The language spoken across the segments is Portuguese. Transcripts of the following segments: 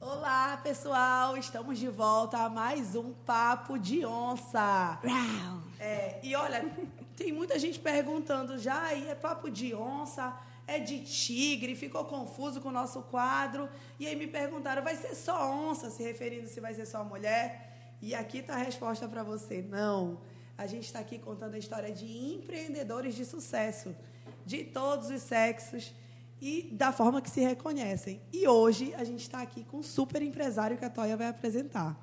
Olá, pessoal! Estamos de volta a mais um Papo de Onça. E olha, tem muita gente perguntando já, e é papo de onça, é de tigre, ficou confuso com o nosso quadro. E aí me perguntaram, vai ser só onça, se referindo se vai ser só mulher? E aqui está a resposta para você, não. A gente está aqui contando a história de empreendedores de sucesso, de todos os sexos, e da forma que se reconhecem. E hoje a gente está aqui com um super empresário que a Toia vai apresentar.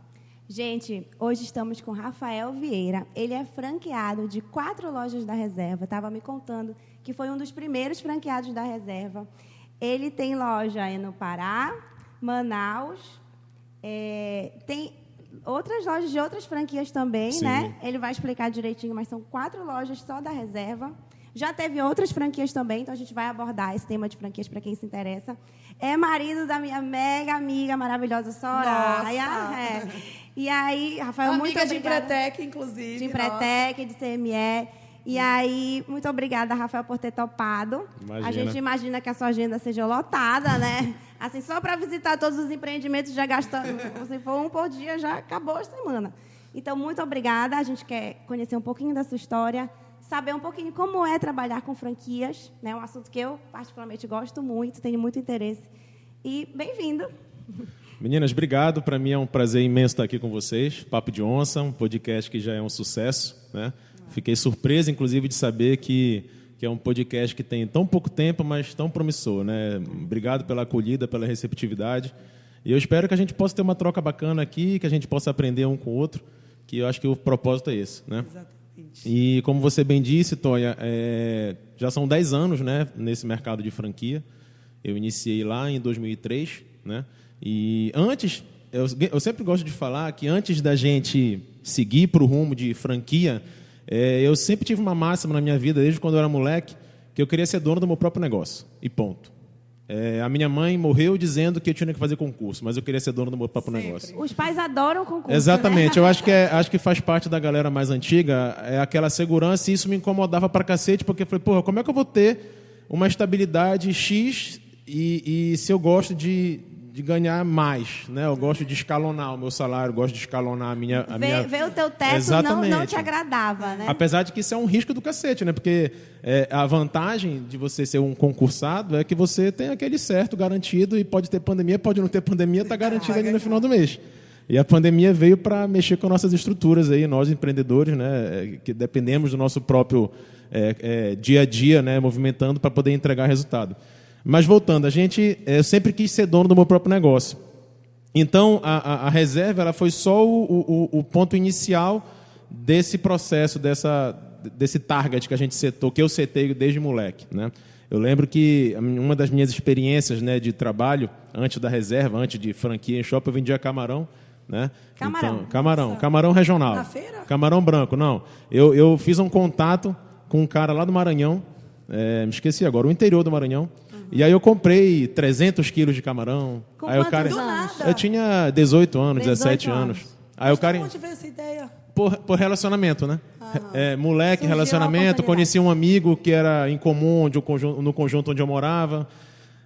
Gente, hoje estamos com Rafael Vieira. Ele é franqueado de 4 lojas da Reserva. Estava me contando que foi um dos primeiros franqueados da Reserva. Ele tem loja no Pará, Manaus, tem outras lojas de outras franquias também, Sim. né? Ele vai explicar direitinho, mas são 4 lojas só da Reserva. Já teve outras franquias também, então a gente vai abordar esse tema de franquias para quem se interessa. É marido da minha mega amiga maravilhosa Soraya. E aí, Rafael, muito obrigada. Amiga de Empretec, inclusive. De Empretec, de CME. E aí, muito obrigada, Rafael, por ter topado. Imagina. A gente imagina que a sua agenda seja lotada, né? Assim, só para visitar todos os empreendimentos, já gastando. Se for um por dia, já acabou a semana. Então, muito obrigada. A gente quer conhecer um pouquinho da sua história, saber um pouquinho como é trabalhar com franquias, né? Um assunto que eu, particularmente, gosto muito, tenho muito interesse. E bem-vindo. Meninas, obrigado. Para mim é um prazer imenso estar aqui com vocês. Papo de Onça, um podcast que já é um sucesso, né? Fiquei surpreso, inclusive, de saber que é um podcast que tem tão pouco tempo, mas tão promissor, né? Obrigado pela acolhida, pela receptividade. E eu espero que a gente possa ter uma troca bacana aqui, que a gente possa aprender um com o outro, que eu acho que o propósito é esse, né? Exatamente. E como você bem disse, Toia, já são 10 anos, né, nesse mercado de franquia. Eu iniciei lá em 2003, né? E antes, eu sempre gosto de falar que antes da gente seguir para o rumo de franquia, eu sempre tive uma máxima na minha vida, desde quando eu era moleque, que eu queria ser dono do meu próprio negócio. E ponto. A minha mãe morreu dizendo que eu tinha que fazer concurso, mas eu queria ser dono do meu próprio negócio. Os pais adoram concurso. Exatamente. Né? Eu acho que faz parte da galera mais antiga, aquela segurança, e isso me incomodava pra cacete, porque eu falei, porra, como é que eu vou ter uma estabilidade X e se eu gosto de ganhar mais, né? Eu gosto de escalonar o meu salário, gosto de escalonar a minha... Ver o teu teto não te agradava, né? Apesar de que isso é um risco do cacete, né? Porque a vantagem de você ser um concursado é que você tem aquele certo garantido, e pode ter pandemia, pode não ter pandemia, está garantido ali no final do mês. E a pandemia veio para mexer com nossas estruturas aí, nós empreendedores, né? Que dependemos do nosso próprio dia a dia, né? Movimentando para poder entregar resultado. Mas voltando, eu sempre quis ser dono do meu próprio negócio. Então, a Reserva ela foi só o ponto inicial desse processo, desse target que a gente setou, que eu setei desde moleque, né? Eu lembro que uma das minhas experiências, né, de trabalho, antes da Reserva, antes de franquia em shopping, eu vendia camarão, né? Camarão regional. Na feira? Camarão branco, não. Eu fiz um contato com um cara lá do Maranhão, me esqueci agora, o interior do Maranhão. E aí eu comprei 300 quilos de camarão. Com aí quantos anos? Eu tinha 18 anos, 17 anos. Aí o cara... Onde veio essa ideia? Por relacionamento, né? Moleque, Surgiu relacionamento. Conheci um amigo que era em comum no conjunto onde eu morava.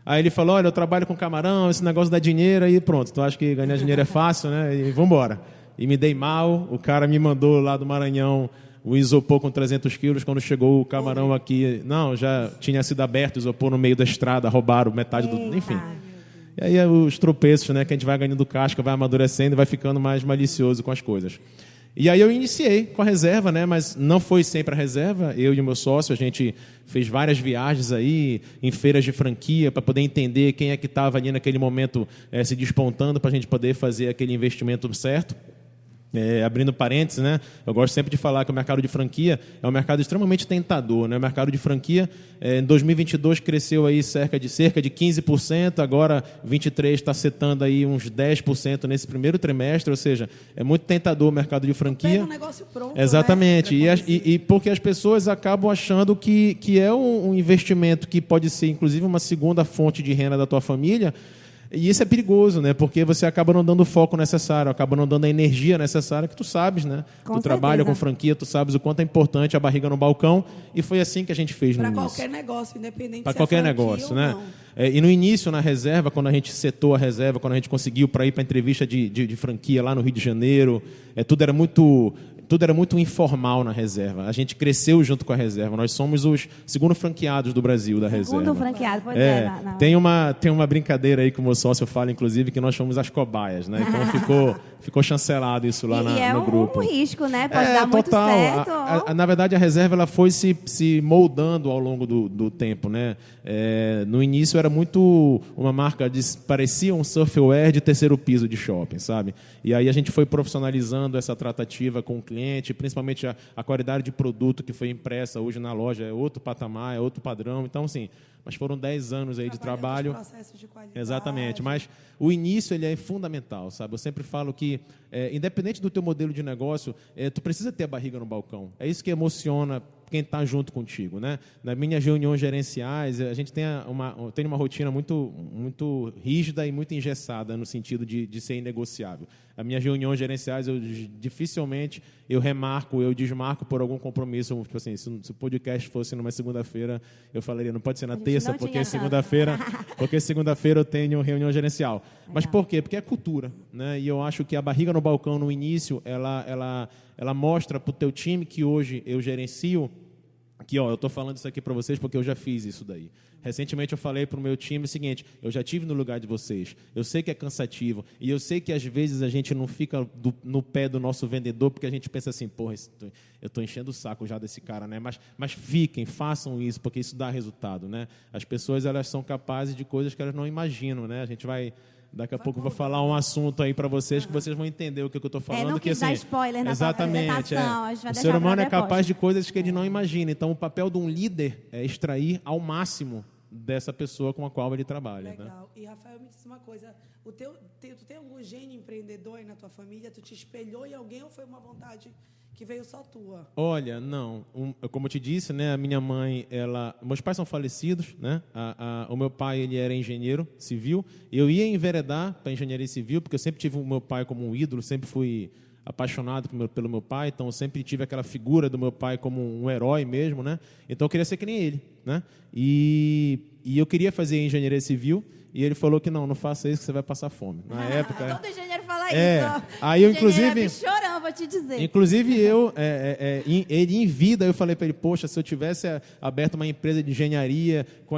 Aí ele falou, olha, eu trabalho com camarão, esse negócio dá dinheiro. Aí pronto, tu acha que ganhar dinheiro é fácil, né? E vambora. E me dei mal, o cara me mandou lá do Maranhão o isopor com 300 quilos. Quando chegou o camarão aqui, não, já tinha sido aberto o isopor no meio da estrada, roubaram metade do... Enfim. E aí os tropeços, né, que a gente vai ganhando casca, vai amadurecendo e vai ficando mais malicioso com as coisas. E aí eu iniciei com a Reserva, né, mas não foi sempre a Reserva. Eu e o meu sócio, a gente fez várias viagens aí em feiras de franquia para poder entender quem é que estava ali naquele momento se despontando para a gente poder fazer aquele investimento certo. Abrindo parênteses, né? Eu gosto sempre de falar que o mercado de franquia é um mercado extremamente tentador, né? O mercado de franquia, em 2022, cresceu aí cerca de 15%, agora 23 está setando aí uns 10% nesse primeiro trimestre, ou seja, é muito tentador o mercado de franquia. Pega um negócio pronto, exatamente, né? E porque as pessoas acabam achando que é um investimento que pode ser, inclusive, uma segunda fonte de renda da tua família. E isso é perigoso, né? Porque você acaba não dando o foco necessário, acaba não dando a energia necessária que tu sabes, né? Com tu trabalha certeza. com franquia, tu sabes o quanto é importante a barriga no balcão, e foi assim que a gente fez no Para início. qualquer negócio, independente Para se qualquer é franquia negócio, ou né? não. E no início, na reserva, quando a gente setou a reserva, quando a gente conseguiu para ir para a entrevista de franquia lá no Rio de Janeiro, tudo era muito informal na reserva. A gente cresceu junto com a reserva. Nós somos os segundo franqueados do Brasil da reserva. Segundo franqueado, pois é. Tem uma brincadeira aí que o meu sócio fala, inclusive, que nós fomos as cobaias, né? Então ficou chancelado isso lá no grupo. Um risco, né? Pode dar muito total. certo. Na verdade, a reserva ela foi se moldando ao longo do tempo, né? No início era muito uma marca, parecia um surfwear de terceiro piso de shopping, sabe? E aí a gente foi profissionalizando essa tratativa com o cliente, principalmente a qualidade de produto que foi impressa hoje na loja é outro patamar, é outro padrão. Então, assim, mas foram 10 anos aí de trabalho. Processos de qualidade. Exatamente, mas o início ele é fundamental, sabe? Eu sempre falo que, independente do teu modelo de negócio, tu precisa ter a barriga no balcão. É isso que emociona quem está junto contigo, né? Nas minhas reuniões gerenciais, a gente tem uma rotina muito, muito rígida e muito engessada no sentido de ser inegociável. As minhas reuniões gerenciais, dificilmente eu desmarco por algum compromisso. Tipo assim, se o podcast fosse numa segunda-feira, eu falaria, não pode ser na terça, porque segunda-feira eu tenho reunião gerencial. Mas por quê? Porque é cultura, né? E eu acho que a barriga no balcão no início, ela mostra para o teu time que hoje eu gerencio, que eu estou falando isso aqui para vocês porque eu já fiz isso daí. Recentemente eu falei para o meu time o seguinte, eu já estive no lugar de vocês, eu sei que é cansativo, e eu sei que às vezes a gente não fica no pé do nosso vendedor, porque a gente pensa assim, porra, eu estou enchendo o saco já desse cara, né? Mas fiquem, façam isso, porque isso dá resultado, né? As pessoas elas são capazes de coisas que elas não imaginam, né? A gente vai... Daqui a pouco eu vou falar um assunto aí para vocês que vocês vão entender o que eu estou falando. Não quis dar spoiler na exatamente, apresentação. A gente vai o ser humano é depois. capaz de coisas que ele não imagina. Então, o papel de um líder é extrair ao máximo dessa pessoa com a qual ele trabalha. Legal. Né? E, Rafael, me diz uma coisa. Tu tem algum gênio empreendedor aí na tua família? Tu te espelhou em alguém ou foi uma vontade que veio só tua? Olha, não. Como eu te disse, né, a minha mãe, meus pais são falecidos, né? O meu pai, ele era engenheiro civil. Eu ia enveredar para engenharia civil, porque eu sempre tive o meu pai como um ídolo, sempre fui apaixonado pelo meu pai, então eu sempre tive aquela figura do meu pai como um herói mesmo, né? Então eu queria ser que nem ele, né? E eu queria fazer engenharia civil, e ele falou que não faça isso que você vai passar fome. Na época... Todo engenheiro fala isso. Aí eu, inclusive... Chorão, vou te dizer. Inclusive, ele em vida, eu falei para ele, poxa, se eu tivesse aberto uma empresa de engenharia com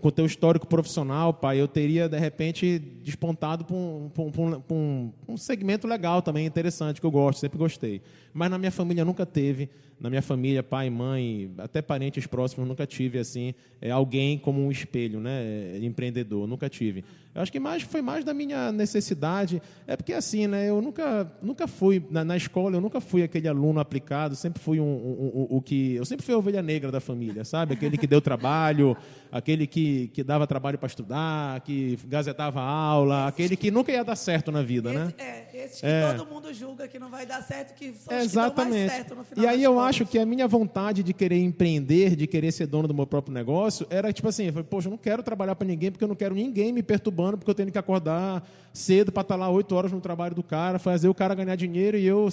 o teu histórico profissional, pai, eu teria, de repente, despontado para um segmento legal também, interessante, que eu gosto, sempre gostei. Mas na minha família nunca teve. Na minha família, pai, mãe, até parentes próximos, nunca tive assim alguém como um espelho, né, empreendedor, nunca tive. Eu acho que foi mais da minha necessidade. É porque assim, né, eu nunca fui na escola, eu nunca fui aquele aluno aplicado, sempre fui eu sempre fui a ovelha negra da família, sabe? Aquele que deu trabalho, aquele que dava trabalho para estudar, que gazetava a aula, aquele que nunca ia dar certo na vida, né? Esses que todo mundo julga que não vai dar certo, que são os exatamente. que dão mais certo no final. E aí eu acho que a minha vontade de querer empreender, de querer ser dono do meu próprio negócio, era tipo assim, eu falei, poxa, eu não quero trabalhar para ninguém, porque eu não quero ninguém me perturbando, porque eu tenho que acordar cedo para estar lá 8 horas no trabalho do cara, fazer o cara ganhar dinheiro e eu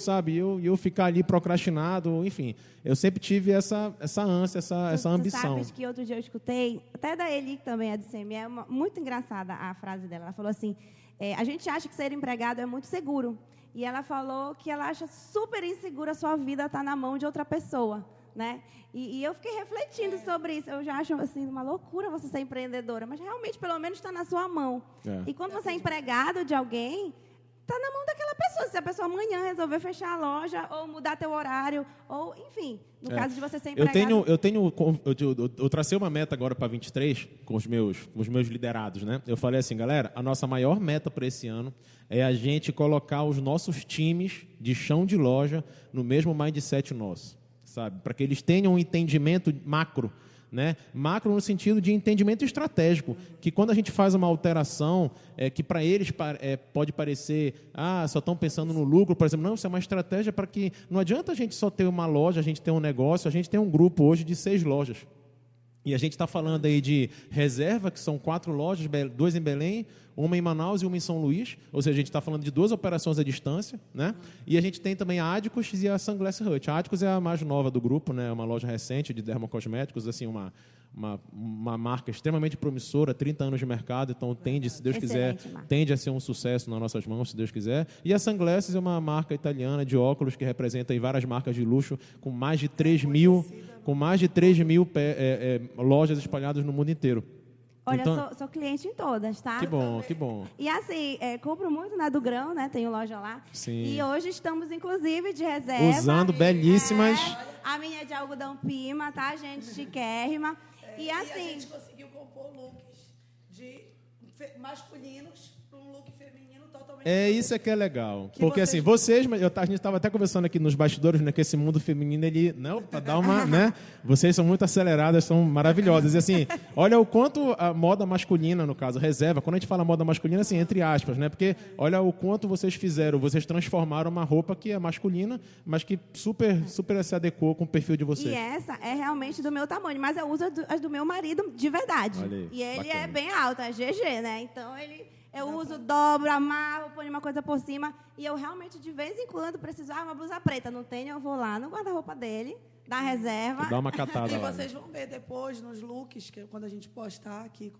ficar ali procrastinado, enfim. Eu sempre tive essa ânsia, essa ambição. Tu sabes que outro dia eu escutei, até da Eli, que também é do CME, muito engraçada a frase dela. Ela falou assim, a gente acha que ser empregado é muito seguro. E ela falou que ela acha super insegura a sua vida estar na mão de outra pessoa, né? E eu fiquei refletindo sobre isso. Eu já acho assim uma loucura você ser empreendedora, mas realmente pelo menos está na sua mão. E quando você é empregado de alguém, está na mão daquela pessoa. Se a pessoa amanhã resolver fechar a loja ou mudar teu horário, ou enfim, no caso de você ser empregado. Eu tracei uma meta agora para 23 com os meus liderados, né? Eu falei assim, galera, a nossa maior meta para esse ano é a gente colocar os nossos times de chão de loja no mesmo mindset nosso, sabe? Para que eles tenham um entendimento macro, né? Macro no sentido de entendimento estratégico, que quando a gente faz uma alteração, que para eles pode parecer, só estão pensando no lucro, por exemplo, não, isso é uma estratégia para que, não adianta a gente só ter uma loja, a gente ter um negócio, a gente tem um grupo hoje de 6 lojas. E a gente está falando aí de reserva, que são 4 lojas, 2 em Belém, uma em Manaus e uma em São Luís, ou seja, a gente está falando de 2 operações à distância, né? E a gente tem também a Adicus e a Sunglass Hut. A Adicus é a mais nova do grupo, né? É uma loja recente de dermocosméticos, assim, uma marca extremamente promissora, 30 anos de mercado, então tende, se Deus quiser, tende a ser um sucesso nas nossas mãos, se Deus quiser. E a Sunglasses é uma marca italiana de óculos que representa aí várias marcas de luxo com mais de 3 mil lojas espalhadas no mundo inteiro. Olha, então, sou cliente em todas, tá? Que bom, que bom. E assim, compro muito na do Grão, né? Tenho loja lá. Sim. E hoje estamos, inclusive, de reserva. Usando belíssimas. A minha é de algodão pima, tá, gente? Chiquérrima. E assim... a gente conseguiu compor looks masculinos para um look feminino totalmente Isso é que é legal. Porque assim, vocês, a gente estava até conversando aqui nos bastidores, né, que esse mundo feminino, ele, não, para dar uma, né, vocês são muito aceleradas, são maravilhosas. E assim, olha o quanto a moda masculina, no caso, reserva, quando a gente fala moda masculina, assim, entre aspas, né, porque olha o quanto vocês fizeram, vocês transformaram uma roupa que é masculina, mas que super se adequou com o perfil de vocês. E essa é realmente do meu tamanho, mas eu uso as do meu marido de verdade. Olha aí, e ele bacana. é bem alto, é GG, né? Então eu uso, dobro, amarro, ponho uma coisa por cima. E eu realmente, de vez em quando, preciso uma blusa preta. Não tenho, eu vou lá no guarda-roupa dele, da reserva. Dá uma catada E lá. vocês vão ver depois nos looks, que quando a gente postar aqui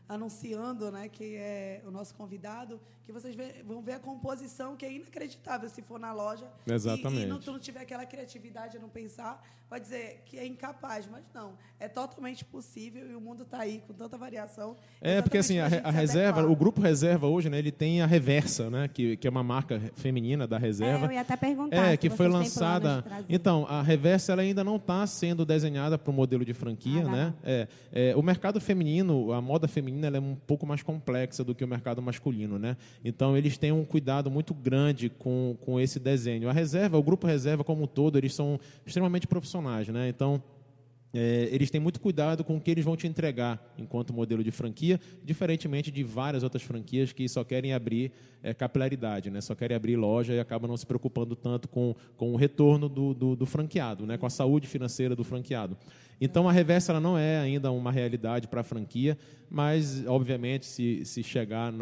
anunciando, né, que é o nosso convidado, que vocês vão ver a composição, que é inacreditável se for na loja. Exatamente. E tu não tiver aquela criatividade a não pensar, pode dizer que é incapaz, mas não. É totalmente possível e o mundo está aí com tanta variação. Porque assim, a reserva, o grupo reserva hoje, né, ele tem a Reversa, né, que é uma marca feminina da reserva. Eu ia até perguntar. Que foi lançada. Então, a Reversa ela ainda não está sendo desenhada para o modelo de franquia, né? O mercado feminino, a moda feminina, ela é um pouco mais complexa do que o mercado masculino, né? Então, eles têm um cuidado muito grande com esse desenho. A reserva, o grupo reserva como um todo, eles são extremamente profissionais, né? Então, eles têm muito cuidado com o que eles vão te entregar enquanto modelo de franquia, diferentemente de várias outras franquias que só querem abrir capilaridade, né? Só querem abrir loja e acabam não se preocupando tanto com o retorno do franqueado, né? Com a saúde financeira do franqueado. Então, a Reversa ela não é ainda uma realidade para a franquia, mas, obviamente, se chegar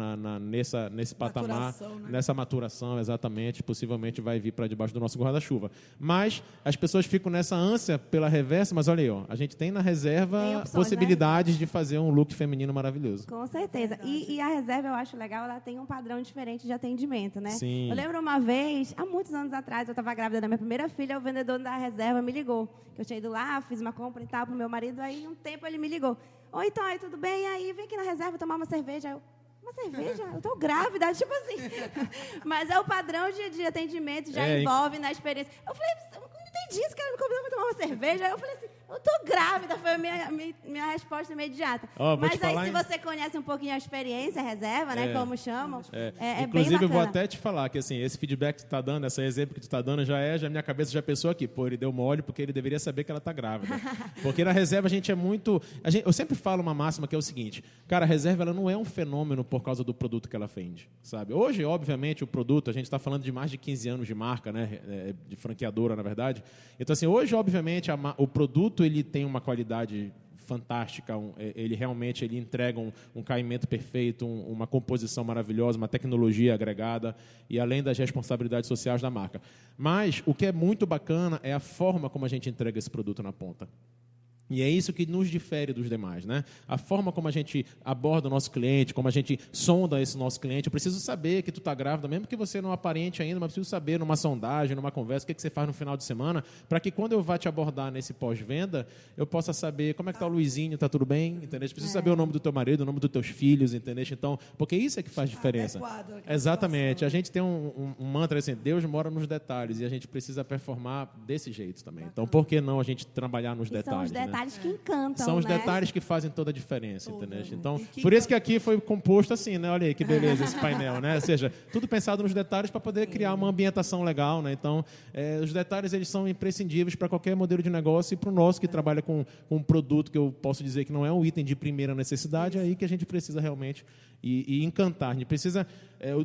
nesse patamar, né? nessa maturação, exatamente, possivelmente vai vir para debaixo do nosso guarda-chuva. Mas as pessoas ficam nessa ânsia pela Reversa, mas olha aí, ó, a gente tem na reserva opções, possibilidades de fazer um look feminino maravilhoso. Com certeza. E a reserva, eu acho legal, ela tem um padrão diferente de atendimento, né? Sim. Eu lembro uma vez, há muitos anos atrás, eu estava grávida da minha primeira filha, o vendedor da reserva me ligou. Que eu tinha ido lá, fiz uma compra e tal para o meu marido, aí um tempo ele me ligou. Oi, Toy, tudo bem? Aí, vem aqui na reserva tomar uma cerveja. Aí eu, uma cerveja? Eu tô grávida, tipo assim. Mas é o padrão de atendimento, já envolve na experiência. Eu falei, eu não entendi, esse cara me convidou para tomar uma cerveja. Aí eu falei assim, eu tô grávida, foi a minha resposta imediata. Mas aí, se você conhece um pouquinho a experiência, a reserva, né, como chamam, é bem Inclusive, bacana. eu vou até te falar que assim, esse feedback que tu tá dando, esse exemplo que tu tá dando, já minha cabeça já pensou aqui, pô, ele deu mole porque ele deveria saber que ela tá grávida. Porque na reserva a gente é muito... eu sempre falo uma máxima que é o seguinte, cara, a reserva ela não é um fenômeno por causa do produto que ela vende, sabe? Hoje, obviamente, o produto, a gente está falando de mais de 15 anos de marca, né, de franqueadora, na verdade. Então, assim, hoje, obviamente, o produto ele tem uma qualidade fantástica, ele realmente entrega um caimento perfeito, uma composição maravilhosa, uma tecnologia agregada e além das responsabilidades sociais da marca. Mas o que é muito bacana é a forma como a gente entrega esse produto na ponta. E é isso que nos difere dos demais, né? A forma como a gente aborda o nosso cliente, como a gente sonda esse nosso cliente. Eu preciso saber que tu está grávida, mesmo que você não aparente ainda, mas preciso saber numa sondagem, numa conversa, o que você faz no final de semana, para que quando eu vá te abordar nesse pós-venda, eu possa saber como é que está o Luizinho, está tudo bem? Entendeu? Preciso saber o nome do teu marido, o nome dos teus filhos, entendeu? Então, porque isso é que faz diferença. Exatamente. Situação. A gente tem um mantra assim, Deus mora nos detalhes e a gente precisa performar desse jeito também. Então, por que não a gente trabalhar nos detalhes? São os detalhes que encantam, são os detalhes que fazem toda a diferença, entendeu? Então, por isso que aqui foi composto assim, né? Olha aí que beleza esse painel, né? Ou seja, tudo pensado nos detalhes para poder criar uma ambientação legal, né? Então, os detalhes eles são imprescindíveis para qualquer modelo de negócio e para o nosso que trabalha com um produto que eu posso dizer que não é um item de primeira necessidade, é aí que a gente precisa realmente e encantar. A gente precisa,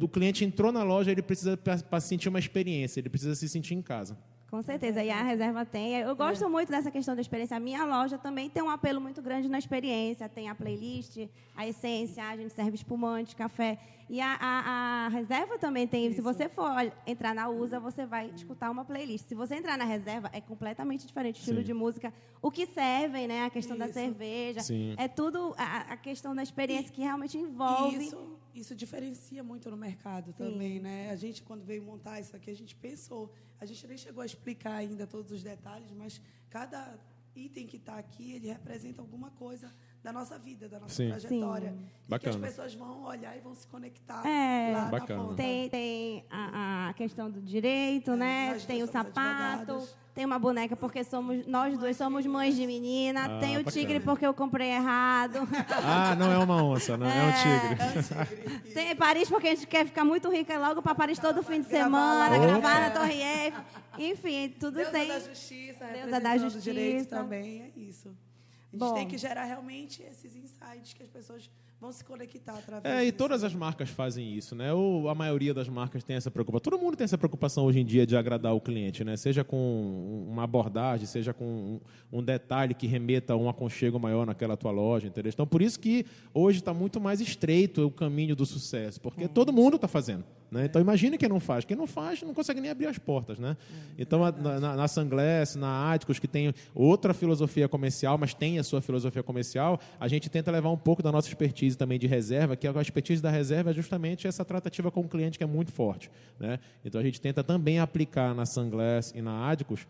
o cliente entrou na loja, ele precisa para sentir uma experiência, ele precisa se sentir em casa. Com certeza, e a reserva tem. Eu gosto muito dessa questão da experiência. A minha loja também tem um apelo muito grande na experiência. Tem a playlist, a essência, a gente serve espumante, café. E a reserva também tem. Se você for entrar na USA, você vai escutar uma playlist. Se você entrar na reserva, é completamente diferente o estilo de música. O que servem, né? A questão da cerveja. Sim. É tudo a questão da experiência que realmente envolve. Isso diferencia muito no mercado também, né? A gente, quando veio montar isso aqui, a gente pensou. A gente nem chegou a explicar ainda todos os detalhes, mas cada item que está aqui, ele representa alguma coisa da nossa vida, da nossa trajetória. E Bacana. que as pessoas vão olhar e vão se conectar lá Bacana. na ponta. Tem a questão do direito, né? Nós Tem o duas somos sapato, advogadas. tem uma boneca porque nós duas somos mães de menina, tem o tigre bacana. porque eu comprei errado. Ah, não é uma onça, não é um tigre. É um tigre. Tem Paris porque a gente quer ficar muito rica e logo para Paris todo fim de semana, lá. gravar na Torre Eiffel. Enfim, tudo Deusa tem. da Justiça, Deusa da representando o direito Justiça. também, é isso. A gente Bom. tem que gerar realmente esses insights que as pessoas vão se conectar através E disso. todas as marcas fazem isso, né? Ou a maioria das marcas tem essa preocupação. Todo mundo tem essa preocupação hoje em dia de agradar o cliente, né? Seja com uma abordagem, seja com um detalhe que remeta a um aconchego maior naquela tua loja, entendeu? Então, por isso que hoje está muito mais estreito o caminho do sucesso, porque todo mundo está fazendo, né? Então, imagine quem não faz. Quem não faz não consegue nem abrir as portas, né? Então, na Sunglass, na Áticos, que tem outra filosofia comercial, mas tem a sua filosofia comercial, a gente tenta levar um pouco da nossa expertise também de reserva, que a expertise da reserva é justamente essa tratativa com o cliente que é muito forte, né? Então, a gente tenta também aplicar na Sunglass e na Áticos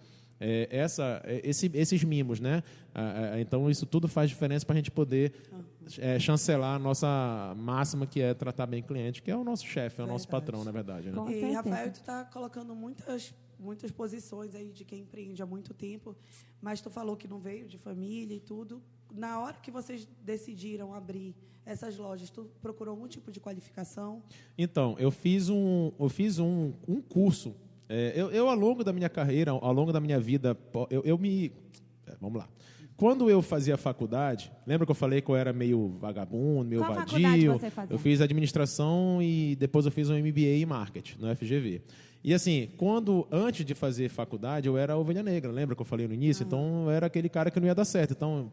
esses mimos, né? Então, isso tudo faz diferença para a gente poder chancelar a nossa máxima, que é tratar bem o cliente, que é o nosso chefe, é o nosso patrão, na verdade. Né? Com E, certeza. Rafael, tu está colocando muitas posições aí de quem empreende há muito tempo, mas tu falou que não veio de família e tudo. Na hora que vocês decidiram abrir essas lojas, tu procurou algum tipo de qualificação? Então, eu fiz um curso. Eu, ao longo da minha carreira, ao longo da minha vida, vamos lá. Quando eu fazia faculdade, lembra que eu falei que eu era meio vagabundo, meio Qual vadio? faculdade você fazia? Eu fiz administração e depois eu fiz um MBA em marketing no FGV. E assim, antes de fazer faculdade, eu era ovelha negra, lembra que eu falei no início? Então, eu era aquele cara que não ia dar certo. Então,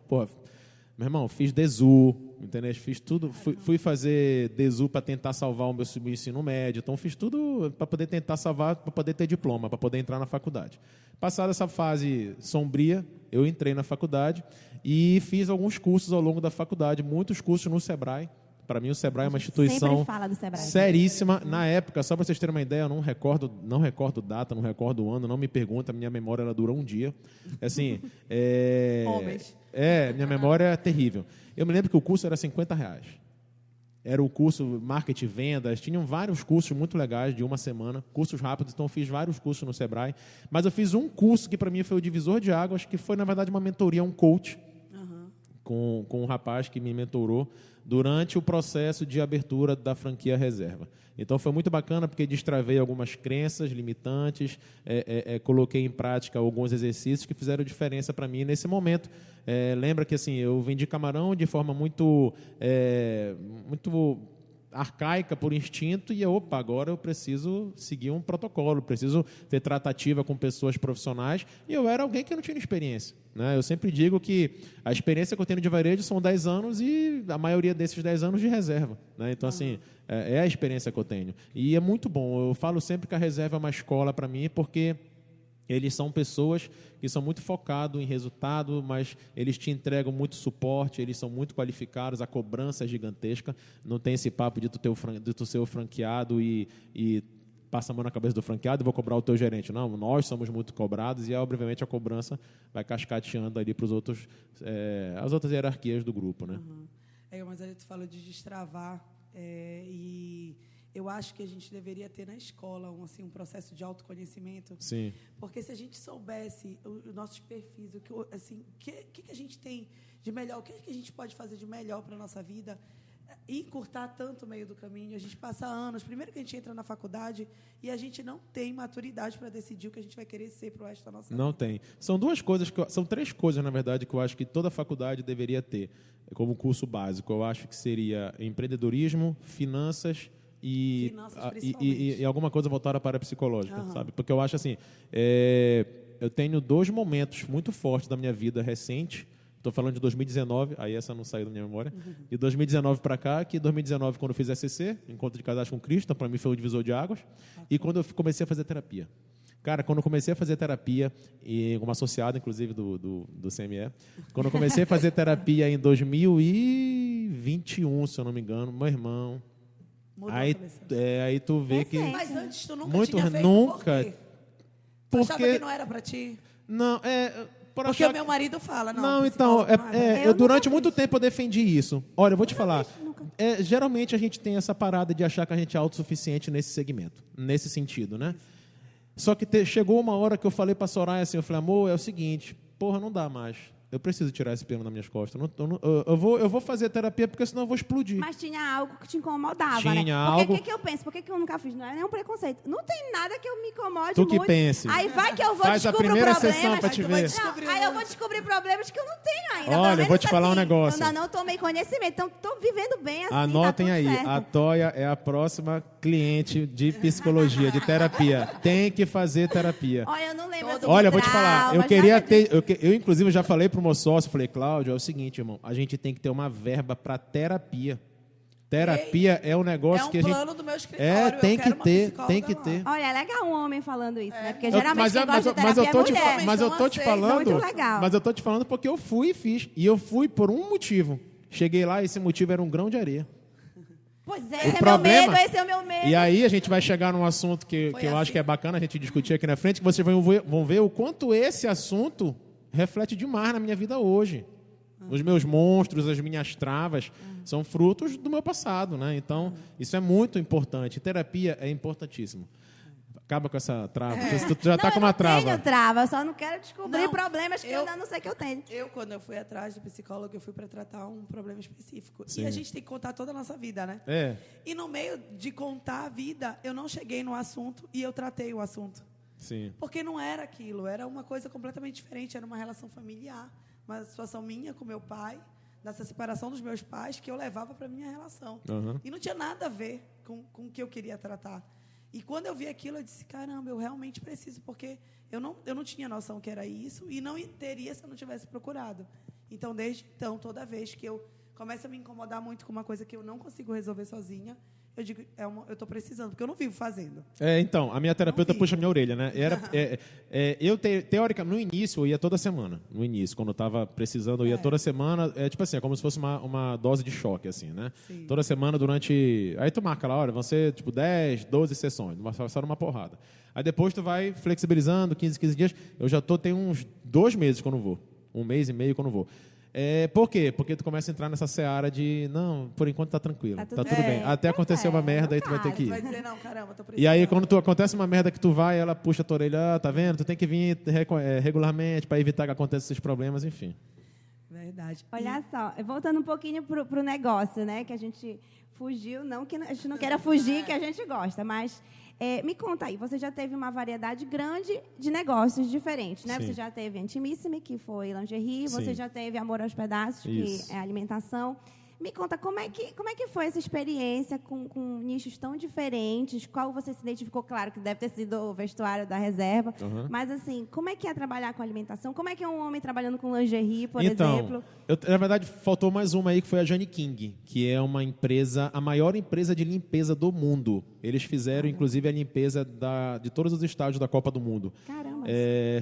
meu irmão, fiz DESU, entendeu? Fiz tudo, fui fazer DESU para tentar salvar o meu ensino médio. Então, fiz tudo para poder tentar salvar, para poder ter diploma, para poder entrar na faculdade. Passada essa fase sombria, eu entrei na faculdade e fiz alguns cursos ao longo da faculdade, muitos cursos no Sebrae. Para mim, o Sebrae é uma instituição Sempre fala do Sebrae. seríssima. Na época, só para vocês terem uma ideia, eu não recordo data, não recordo o ano, não me pergunta, minha memória ela dura um dia. Assim, Homens. minha memória é terrível. Eu me lembro que o curso era R$50. Era o curso Marketing e Vendas, tinham vários cursos muito legais de uma semana, cursos rápidos, então eu fiz vários cursos no Sebrae, mas eu fiz um curso que para mim foi o divisor de águas, que foi, na verdade, uma mentoria, um coach, com um rapaz que me mentorou durante o processo de abertura da franquia Reserva. Então, foi muito bacana porque destravei algumas crenças limitantes, coloquei em prática alguns exercícios que fizeram diferença para mim nesse momento. Lembra que assim, eu vendi camarão de forma muito arcaica por instinto e agora eu preciso seguir um protocolo, preciso ter tratativa com pessoas profissionais e eu era alguém que não tinha experiência, né? Eu sempre digo que a experiência que eu tenho de varejo são 10 anos e a maioria desses 10 anos de reserva, né? Então, assim, é a experiência que eu tenho. E é muito bom, eu falo sempre que a reserva é uma escola para mim porque eles são pessoas que são muito focados em resultado, mas eles te entregam muito suporte, eles são muito qualificados, a cobrança é gigantesca. Não tem esse papo de tu ser o franqueado e passa a mão na cabeça do franqueado e vou cobrar o teu gerente. Não, nós somos muito cobrados e, obviamente, a cobrança vai cascateando ali para as outras hierarquias do grupo, né? Mas aí tu falou de destravar e eu acho que a gente deveria ter na escola um processo de autoconhecimento. Sim. Porque se a gente soubesse os nossos perfis, o que a gente tem de melhor, o que a gente pode fazer de melhor para a nossa vida, e encurtar tanto o meio do caminho. A gente passa anos, primeiro que a gente entra na faculdade e a gente não tem maturidade para decidir o que a gente vai querer ser para o resto da nossa vida. Não tem. São três coisas, na verdade, que eu acho que toda faculdade deveria ter como curso básico. Eu acho que seria empreendedorismo, finanças Finanças, e principalmente. alguma coisa voltada para a psicológica, Aham. sabe? Porque eu acho assim, eu tenho 2 momentos muito fortes da minha vida recente. Estou falando de 2019, aí essa não saiu da minha memória. De 2019 para cá, que 2019 quando eu fiz SCC, Encontro de Casais com Cristo, para mim foi o divisor de águas. E quando eu comecei a fazer terapia. Cara, quando eu comecei a fazer terapia, e uma associada, inclusive, do CME, quando eu comecei a fazer terapia em 2021, se eu não me engano, meu irmão, Mudou aí, a cabeça. aí tu vê que... Recente. Mas antes tu nunca Muito, tinha feito, nunca. por quê? Tu achava Porque- que não era pra ti? Não, por Porque achar o meu marido fala, não. Não, então, psicólogo não é. eu durante muito tempo eu defendi isso. Olha, eu vou te falar. Geralmente a gente tem essa parada de achar que a gente é autossuficiente nesse segmento, nesse sentido, né? Só que chegou uma hora que eu falei pra Soraya assim, eu falei, amor, é o seguinte, porra, não dá mais. Eu preciso tirar esse pelo nas minhas costas. Eu vou fazer terapia porque senão eu vou explodir. Mas tinha algo que te incomodava, Tinha né? algo- Porque o que eu penso? Por que eu nunca fiz? Não é nenhum preconceito. Não tem nada que eu me incomode Tu que muito. pense. Aí vai que eu vou Faz a descobrir primeira problemas. sessão pra te Aí tu vai ver. descobrir Aí eu vou descobrir problemas que eu não tenho ainda. Olha, Pelo eu vou menos te falar um negócio. Eu ainda não tomei conhecimento. Então, estou vivendo bem assim. Anotem tá tudo aí, certo. a Toia é a próxima cliente de psicologia, de terapia. Tem que fazer terapia. Olha, eu não lembro assim, Olha, eu de vou te falar, eu traumas, queria nada disso. ter, eu inclusive já falei pro meu sócio, falei, Cláudio, é o seguinte, irmão, a gente tem que ter uma verba para terapia. Terapia é um negócio É um que a gente plano do meu escritório. tem eu que quero uma ter, psicóloga tem que lá. ter. Olha, é legal um homem falando isso, né? Porque Eu- geralmente quem gosta de terapia é mulher. mas eu tô te Então, falando, muito legal. mas eu tô te falando porque eu fui e fiz, e eu fui por um motivo. Cheguei lá e esse motivo era um grão de areia. Pois é, O esse é meu problema- medo, esse é o meu medo. E aí a gente vai chegar num assunto que Foi eu assim. acho que é bacana a gente discutir aqui na frente, que vocês vão ver o quanto esse assunto reflete demais na minha vida hoje. Os meus monstros, as minhas travas, são frutos do meu passado, né? Então, isso é muito importante. Terapia é importantíssimo. Acaba com essa trava. Tu já está com uma Eu trava. tenho trava, eu só não quero descobrir Não, problemas que eu eu- ainda não sei que eu tenho. Quando eu fui atrás de psicólogo, eu fui para tratar um problema específico. Sim. E a gente tem que contar toda a nossa vida, né? É, E no meio de contar a vida, eu não cheguei no assunto e eu tratei o assunto. sim. Porque não era aquilo, era uma coisa completamente diferente, era uma relação familiar, uma situação minha com meu pai, dessa separação dos meus pais que eu levava para minha relação. Aham. E não tinha nada a ver com o que eu queria tratar. E quando eu vi aquilo, eu disse, caramba, eu realmente preciso, porque eu não tinha noção que era isso e não teria se eu não tivesse procurado. Então, desde então, toda vez que eu começo a me incomodar muito com uma coisa que eu não consigo resolver sozinha, eu digo, eu estou precisando, porque eu não vivo fazendo. Então, a minha terapeuta Não vi. puxa minha orelha, né? Teórica, no início, eu ia toda semana. No início, quando eu estava precisando, eu ia toda semana. Tipo assim, é como se fosse uma dose de choque, assim, né? Sim. Toda semana durante... Aí tu marca lá, olha, vão ser, tipo, 10, 12 sessões, só numa porrada. Aí depois tu vai flexibilizando, 15 dias. Eu já tenho uns 2 meses que eu não vou. 1 mês e meio que eu não vou. Por quê? Porque tu começa a entrar nessa seara de, não, por enquanto tá tranquilo, Tá tá tudo tudo bem. bem. Até acontecer uma merda, aí tu vai ter cara, que Tu vai ir. dizer, não, caramba, estou precisando. E aí, quando acontece uma merda que tu vai, ela puxa a tua orelha, tá vendo? Tu tem que vir regularmente para evitar que aconteçam esses problemas, enfim. Verdade. Olha só, voltando um pouquinho pro negócio, né? Que a gente fugiu, não que a gente não queira fugir, que a gente gosta, mas me conta aí, você já teve uma variedade grande de negócios diferentes, né? Sim. Você já teve Intimissimi, que foi lingerie, Sim. você já teve Amor aos Pedaços, Isso. que é alimentação. Me conta, como é que foi essa experiência com nichos tão diferentes? Qual você se identificou? Claro que deve ter sido o vestuário da reserva. Uhum. Mas, assim, como é que é trabalhar com alimentação? Como é que é um homem trabalhando com lingerie, por Então, exemplo? na verdade, faltou mais uma aí, que foi a Jane King, que é uma empresa, a maior empresa de limpeza do mundo. Eles fizeram, inclusive, a limpeza de todos os estádios da Copa do Mundo. Caramba.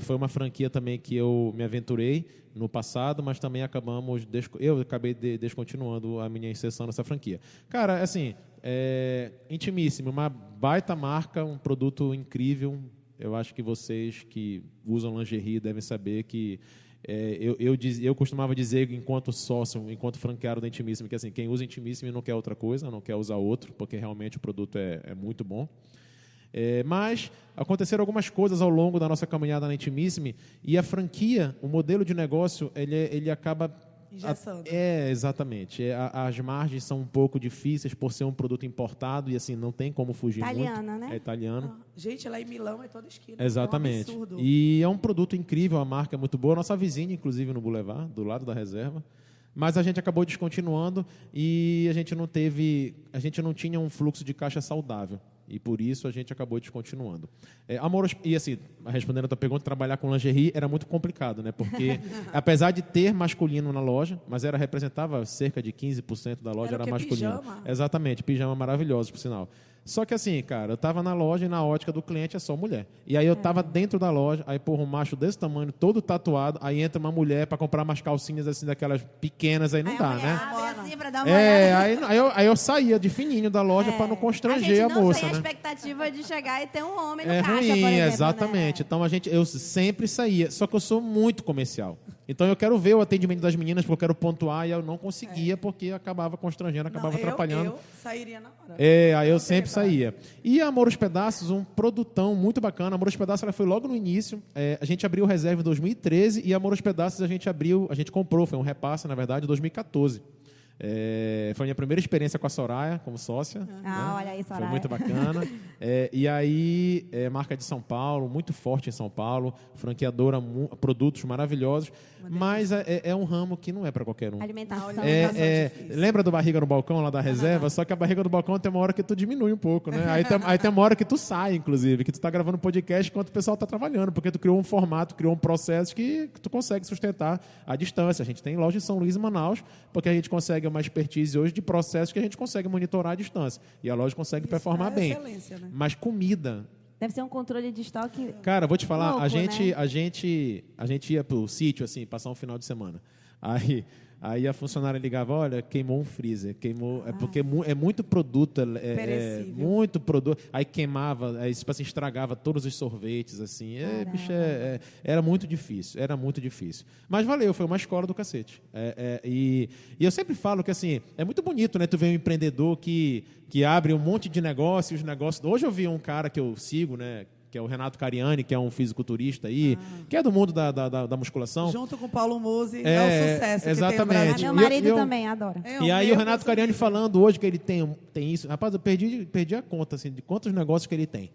Foi uma franquia também que eu me aventurei no passado, mas também eu acabei descontinuando a minha inserção nessa franquia. Cara, assim, Intimissimi, uma baita marca, um produto incrível. Eu acho que vocês que usam lingerie devem saber que eu costumava dizer, enquanto sócio, enquanto franqueado da Intimissimi, que assim, quem usa Intimissimi não quer outra coisa, não quer usar outro, porque realmente o produto é muito bom. Mas aconteceram algumas coisas ao longo da nossa caminhada na Intimissimi e a franquia, o modelo de negócio, ele acaba... Engessando. Exatamente. As margens são um pouco difíceis por ser um produto importado e assim, não tem como fugir Italiana, muito. né? É italiano. Gente, lá em Milão é toda esquina. Exatamente. É um absurdo. E é um produto incrível, a marca é muito boa. Nossa vizinha, inclusive, no Boulevard, do lado da reserva. Mas a gente acabou descontinuando e a gente não tinha um fluxo de caixa saudável. E por isso a gente acabou descontinuando. E assim, respondendo a tua pergunta, trabalhar com lingerie era muito complicado, né? Porque apesar de ter masculino na loja, mas representava cerca de 15% da loja era masculino. Pijama? Exatamente, pijama maravilhoso, por sinal. Só que assim, cara, eu tava na loja e na ótica do cliente é só mulher. E aí eu tava dentro da loja, aí porra, um macho desse tamanho, todo tatuado, aí entra uma mulher para comprar umas calcinhas assim, daquelas pequenas, aí não dá, né? Abre assim pra dar uma olhada. Aí eu saía de fininho da loja para não constranger a moça, não tem a né? expectativa de chegar e ter um homem no É caixa, ruim, por exemplo, exatamente. né? Então eu sempre saía, só que eu sou muito comercial. Então eu quero ver o atendimento das meninas, porque eu quero pontuar e eu não conseguia porque acabava constrangendo, acabava atrapalhando. Eu sairia na hora. Aí eu sempre saía. E a Amor aos Pedaços, um produtão muito bacana. A Amor aos Pedaços ela foi logo no início. A gente abriu o reserva em 2013 e a Amor aos Pedaços a gente comprou, foi um repasse, na verdade, em 2014. Foi a minha primeira experiência com a Soraya, como sócia. Né? Olha aí, Soraya. Foi muito bacana. E aí, marca de São Paulo, muito forte em São Paulo, franqueadora, produtos maravilhosos, mas é um ramo que não é para qualquer um. Alimentação. Lembra do Barriga no Balcão, lá da reserva? Só que a Barriga no Balcão tem uma hora que tu diminui um pouco, né? Aí tem uma hora que tu sai, inclusive, que tu tá gravando podcast enquanto o pessoal tá trabalhando, porque tu criou um formato, criou um processo que tu consegue sustentar à distância. A gente tem loja em São Luís e Manaus, porque a gente consegue uma expertise hoje de processos que a gente consegue monitorar à distância. E a loja consegue performar bem. Excelência, né? Mas comida... Deve ser um controle de estoque. Cara, vou te falar, louco, a gente ia pro sítio, assim, passar um final de semana. Aí a funcionária ligava, olha, queimou um freezer, porque é muito produto, Perecível. muito produto. Aí queimava, aí tipo assim, estragava todos os sorvetes, assim. Bicho, era muito difícil. Mas valeu, foi uma escola do cacete. E eu sempre falo que, assim, é muito bonito, né? Tu ver um empreendedor que abre um monte de negócios. Hoje eu vi um cara que eu sigo, né? Que é o Renato Cariani, que é um fisiculturista aí, que é do mundo da musculação. Junto com o Paulo Musi, é o sucesso exatamente. que tem Meu o Brasil. marido também adora. E aí o Renato Cariani falando hoje que ele tem isso. Rapaz, eu perdi a conta assim, de quantos negócios que ele tem.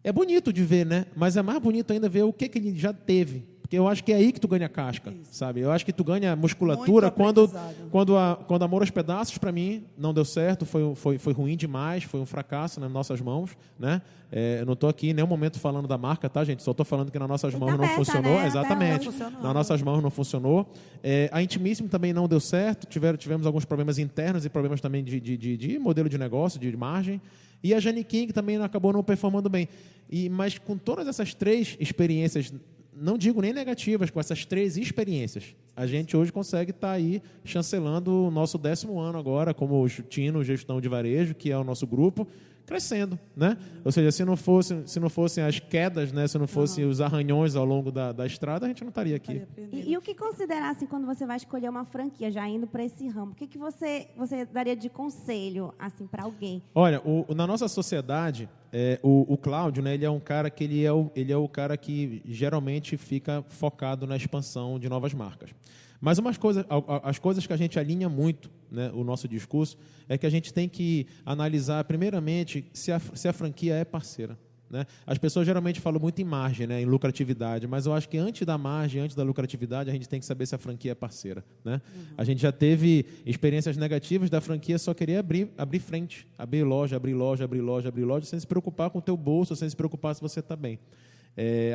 É bonito de ver, né? Mas é mais bonito ainda ver o que ele já teve. Porque eu acho que é aí que tu ganha casca, sabe? Eu acho que tu ganha musculatura quando a Amor aos Pedaços, para mim, não deu certo, foi ruim demais, foi um fracasso nas nossas mãos, né? Eu não estou aqui em nenhum momento falando da marca, tá, gente? Só estou falando que nas nossas mãos não funcionou. Né? Exatamente. Nas nossas mãos não funcionou. A Intimissimo também não deu certo, tivemos alguns problemas internos e problemas também de modelo de negócio, de margem. E a Jane King também acabou não performando bem. Mas com todas essas três experiências, não digo nem negativas, com essas três experiências, a gente hoje consegue estar aí chancelando o nosso 10º ano agora, como Tino Gestão de Varejo, que é o nosso grupo, crescendo, né? Ou seja, se não fossem as quedas, né? Se não fossem os arranhões ao longo da estrada, a gente não estaria aqui. E o que considerar, assim, quando você vai escolher uma franquia, já indo para esse ramo? O que você daria de conselho, assim, para alguém? Olha, na nossa sociedade, o Cláudio, né? Ele é um cara que ele é o cara que geralmente fica focado na expansão de novas marcas. Mas as coisas que a gente alinha muito, né, o nosso discurso, é que a gente tem que analisar, primeiramente, se a franquia é parceira. Né? As pessoas geralmente falam muito em margem, né, em lucratividade, mas eu acho que antes da margem, antes da lucratividade, a gente tem que saber se a franquia é parceira. Né? A gente já teve experiências negativas da franquia só querer abrir frente, abrir loja, sem se preocupar com o teu bolso, sem se preocupar se você está bem.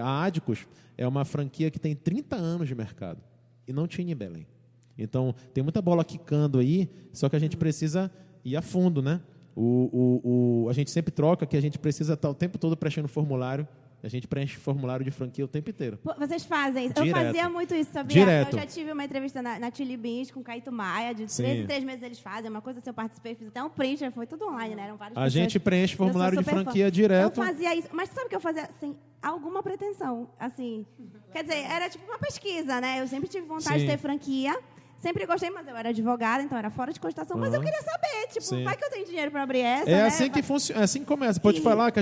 A Adicos é uma franquia que tem 30 anos de mercado. E não tinha em Belém. Então, tem muita bola quicando aí, só que a gente precisa ir a fundo, né? A gente sempre troca que a gente precisa estar o tempo todo preenchendo formulário. A gente preenche formulário de franquia o tempo inteiro. Vocês fazem isso? Direto. Eu fazia muito isso, sabia? Direto. Eu já tive uma entrevista na Chili Beans com o Caíto Maia, de 3 em 3 meses eles fazem. Uma coisa assim, eu participei, fiz até um print, foi tudo online, né? Eram várias pessoas. A gente preenche formulário de franquia direto. Eu fazia isso, mas sabe o que eu fazia? Sem alguma pretensão, assim. Quer dizer, era tipo uma pesquisa, né? Eu sempre tive vontade de ter franquia. Sempre gostei, mas eu era advogada, então era fora de cogitação. Mas eu queria saber, tipo, vai que eu tenho dinheiro para abrir essa, É né? assim que funciona, é assim que começa. Pode falar que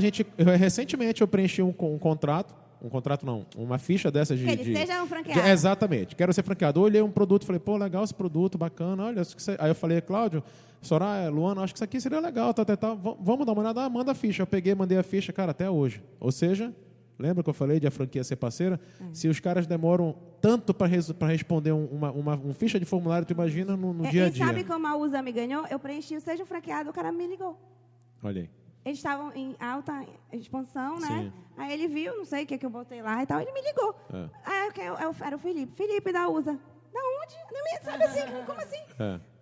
recentemente eu preenchi um contrato. Um contrato não, uma ficha dessas de... Que ele seja um franqueado. Exatamente, quero ser franqueado. Eu olhei um produto, falei, pô, legal esse produto, bacana, olha... Aí eu falei, Cláudio, Soraya, Luana, acho que isso aqui seria legal, vamos dar uma olhada, manda a ficha. Eu peguei, mandei a ficha, cara, até hoje. Ou seja, Lembra que eu falei de a franquia ser parceira? Se os caras demoram tanto para responder um ficha de formulário, tu imagina no dia a dia. E sabe como a USA me ganhou? Eu preenchi o Seja Franqueado, o cara me ligou. Olha aí. Eles estavam em alta expansão, né? Sim. Aí ele viu, não sei o que eu botei lá e tal, ele me ligou. Aí era o Felipe. Felipe da USA. Da onde? Sabe assim, como assim?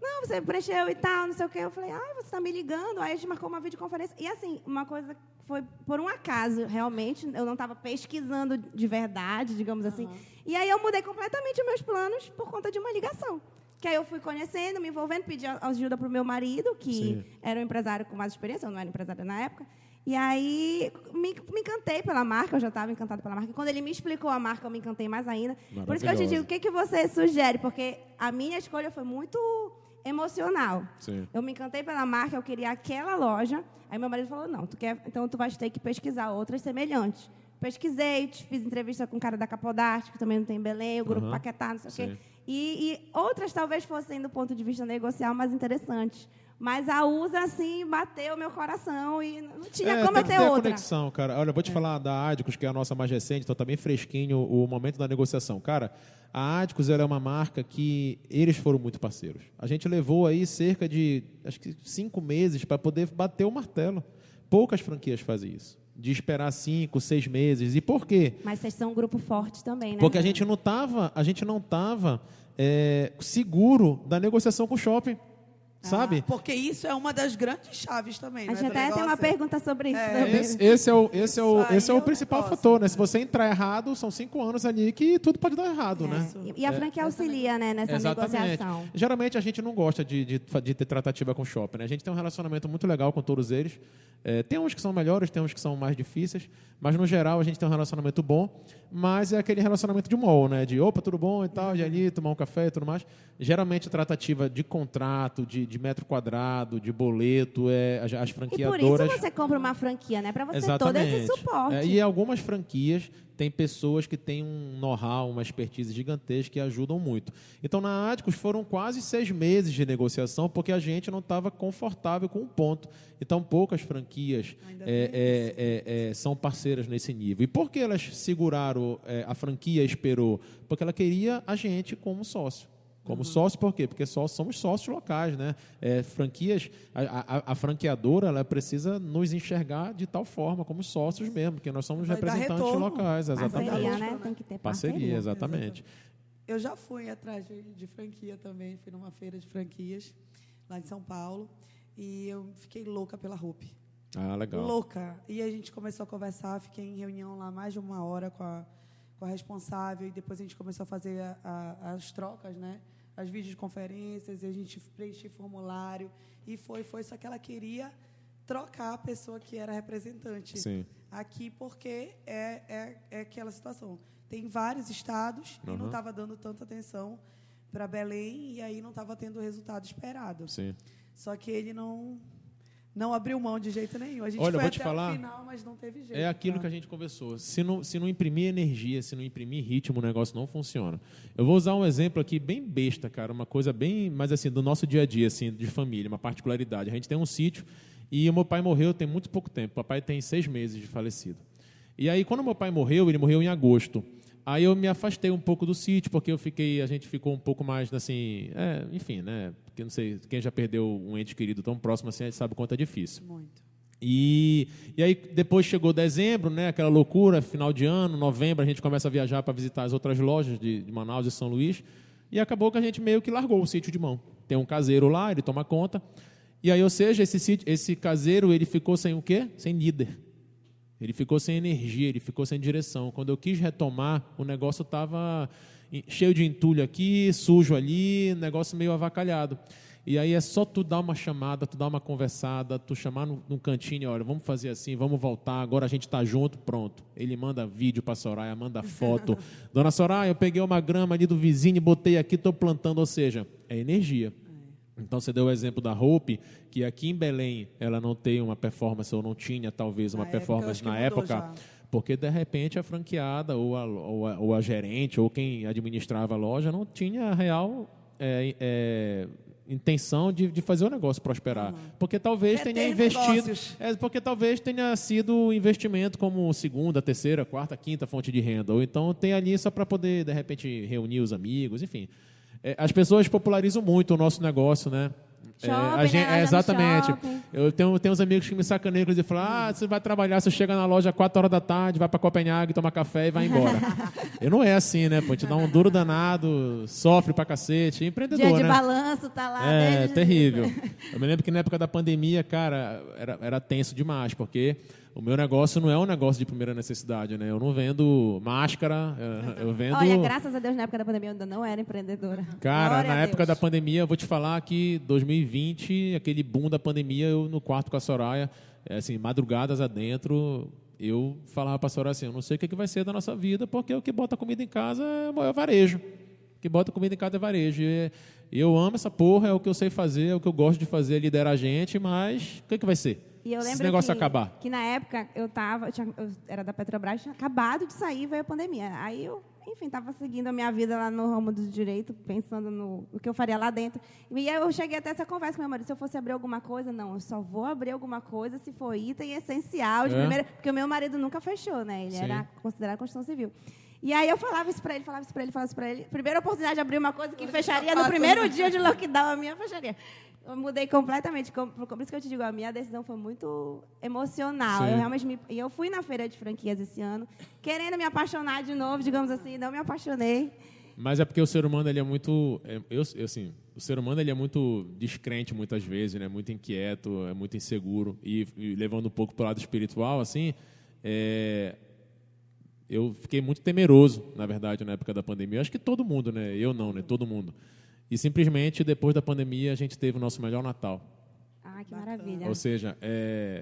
Não, você preencheu e tal, não sei o quê. Eu falei, você está me ligando. Aí a gente marcou uma videoconferência. E assim, uma coisa foi por um acaso, realmente. Eu não estava pesquisando de verdade, digamos assim. E aí eu mudei completamente os meus planos por conta de uma ligação. Que aí eu fui conhecendo, me envolvendo, pedi ajuda para o meu marido, que era um empresário com mais experiência, eu não era empresária na época. E aí me encantei pela marca, eu já estava encantada pela marca. E quando ele me explicou a marca, eu me encantei mais ainda. Por isso que eu te digo, o que você sugere? Porque a minha escolha foi muito emocional. Sim. Eu me encantei pela marca, eu queria aquela loja. Aí meu marido falou, não, então tu vais ter que pesquisar outras semelhantes. Pesquisei, fiz entrevista com o cara da Capodarte, que também não tem em Belém, o Grupo Paquetá, não sei o quê. E outras talvez fossem, do ponto de vista negocial, mais interessantes. Mas a USA, assim, bateu meu coração e não tinha como eu ter outra. Conexão, cara. Olha, eu vou te falar da Adicus, que é a nossa mais recente, então tá bem fresquinho o momento da negociação. Cara, a Adicus ela é uma marca que eles foram muito parceiros. A gente levou aí cerca de, acho que 5 meses para poder bater o martelo. Poucas franquias fazem isso. De esperar 5, 6 meses. E por quê? Mas vocês são um grupo forte também, né? Porque a gente não estava seguro da negociação com o shopping. Sabe? Porque isso é uma das grandes chaves também. A gente até tem uma pergunta sobre isso. Esse é o principal fator, né? Se você entrar errado, são 5 anos ali que tudo pode dar errado, né? E a franquia auxilia, né, nessa negociação. Geralmente a gente não gosta de ter tratativa com shopping, né? A gente tem um relacionamento muito legal com todos eles. Tem uns que são melhores, tem uns que são mais difíceis, mas no geral a gente tem um relacionamento bom, mas é aquele relacionamento de mall, né? De opa, tudo bom e tal, de ali tomar um café e tudo mais. Geralmente a tratativa de contrato, de metro quadrado, de boleto, as franqueadoras... E por isso você compra uma franquia, né? Para você ter todo esse suporte. E algumas franquias têm pessoas que têm um know-how, uma expertise gigantesca que ajudam muito. Então, na Adicus foram quase 6 meses de negociação porque a gente não estava confortável com o ponto. Então, poucas franquias são parceiras nesse nível. E por que elas seguraram, a franquia esperou? Porque ela queria a gente como sócio. Como sócio, por quê? Porque somos sócios locais, né? Franquias, a franqueadora ela precisa nos enxergar de tal forma, como sócios mesmo, porque nós somos representantes locais. Exatamente. Parceria, né? Tem que ter parceria. Exatamente. Eu já fui atrás de franquia também, fui numa feira de franquias lá em São Paulo e eu fiquei louca pela Hope. Ah, legal. Louca. E a gente começou a conversar, fiquei em reunião lá mais de 1 hora com a responsável e depois a gente começou a fazer as trocas, né? As videoconferências, e a gente preenchia formulário, e foi só que ela queria trocar a pessoa que era representante aqui, porque é aquela situação. Tem vários estados e não estava dando tanta atenção para Belém, e aí não estava tendo o resultado esperado. Sim. Só que ele não abriu mão de jeito nenhum. A gente foi até falar, o final, mas não teve jeito. É aquilo que a gente conversou. Se não imprimir energia, se não imprimir ritmo, o negócio não funciona. Eu vou usar um exemplo aqui bem besta, cara, uma coisa bem, mas assim, do nosso dia a dia, assim, de família, uma particularidade. A gente tem um sítio e o meu pai morreu tem muito pouco tempo. O papai tem 6 meses de falecido. E aí, quando meu pai morreu, ele morreu em agosto. Aí eu me afastei um pouco do sítio, porque a gente ficou um pouco mais, assim, enfim, né? Porque não sei, quem já perdeu um ente querido tão próximo assim, sabe o quanto é difícil. Muito. E aí depois chegou dezembro, né? Aquela loucura, final de ano, novembro, a gente começa a viajar para visitar as outras lojas de Manaus e São Luís, e acabou que a gente meio que largou o sítio de mão. Tem um caseiro lá, ele toma conta, e aí, ou seja, esse caseiro, ele ficou sem o quê? Sem líder. Ele ficou sem energia, ele ficou sem direção. Quando eu quis retomar, o negócio estava cheio de entulho aqui, sujo ali, negócio meio avacalhado. E aí é só tu dar uma chamada, tu dar uma conversada, tu chamar no cantinho, olha, vamos fazer assim, vamos voltar, agora a gente está junto, pronto. Ele manda vídeo para a Soraya, manda foto. Dona Soraya, eu peguei uma grama ali do vizinho, botei aqui, estou plantando, ou seja, é energia. Então, você deu o exemplo da Hope, que aqui em Belém ela não tem uma performance, ou não tinha, talvez, uma performance na época, porque, de repente, a franqueada, ou a gerente, ou quem administrava a loja, não tinha real intenção de fazer o negócio prosperar. Porque talvez Quer tenha ter investido... negócios. Porque talvez tenha sido um investimento como segunda, terceira, quarta, quinta fonte de renda. Ou então tem ali só para poder, de repente, reunir os amigos, enfim. As pessoas popularizam muito o nosso negócio, né? Shopping, né? Loja no Exatamente. shopping. Eu tenho uns amigos que me sacaneiam e falam: você vai trabalhar, você chega na loja às 4 horas da tarde, vai para Copenhague, toma café e vai embora. Eu não é assim, né? Pô, te dá um duro danado, sofre pra cacete. Empreendedor, Dia de né? balanço, tá lá. É, desde- terrível. Eu me lembro que na época da pandemia, cara, era tenso demais, porque o meu negócio não é um negócio de primeira necessidade, né? Eu não vendo máscara, eu vendo... Olha, graças a Deus, na época da pandemia eu ainda não era empreendedora. Cara, Glória na a época da Deus. pandemia, eu vou te falar que 2020, aquele boom da pandemia, eu no quarto com a Soraya, assim, madrugadas adentro, eu falava pra Soraya assim, eu não sei o que vai ser da nossa vida, porque o que bota comida em casa é varejo. O que bota comida em casa é varejo. E eu amo essa porra, é o que eu sei fazer, é o que eu gosto de fazer, é liderar a gente, mas o que vai ser? E eu Se esse lembro negócio que, acabar. que na época eu era da Petrobras, tinha acabado de sair e veio a pandemia. Aí eu, enfim, estava seguindo a minha vida lá no ramo do direito, pensando no que eu faria lá dentro. E aí eu cheguei até essa conversa com meu marido, se eu fosse abrir alguma coisa, não, eu só vou abrir alguma coisa se for item essencial, de primeira, porque o meu marido nunca fechou, né? Ele Sim. era considerado construção civil. E aí eu falava isso para ele. Primeira oportunidade de abrir uma coisa que fecharia no primeiro dia de lockdown, a minha fecharia. Eu mudei completamente. Por isso que eu te digo, a minha decisão foi muito emocional. Sim. Eu realmente eu fui na feira de franquias esse ano, querendo me apaixonar de novo, digamos assim, não me apaixonei. Mas é porque o ser humano ele é muito, assim, o ser humano ele é muito descrente muitas vezes, né? Muito inquieto, é muito inseguro e levando um pouco para o lado espiritual, assim, eu fiquei muito temeroso, na verdade, na época da pandemia. Eu acho que todo mundo, né? Eu não, né? Todo mundo. E simplesmente depois da pandemia a gente teve o nosso melhor Natal. Ah, que maravilha. Ou seja,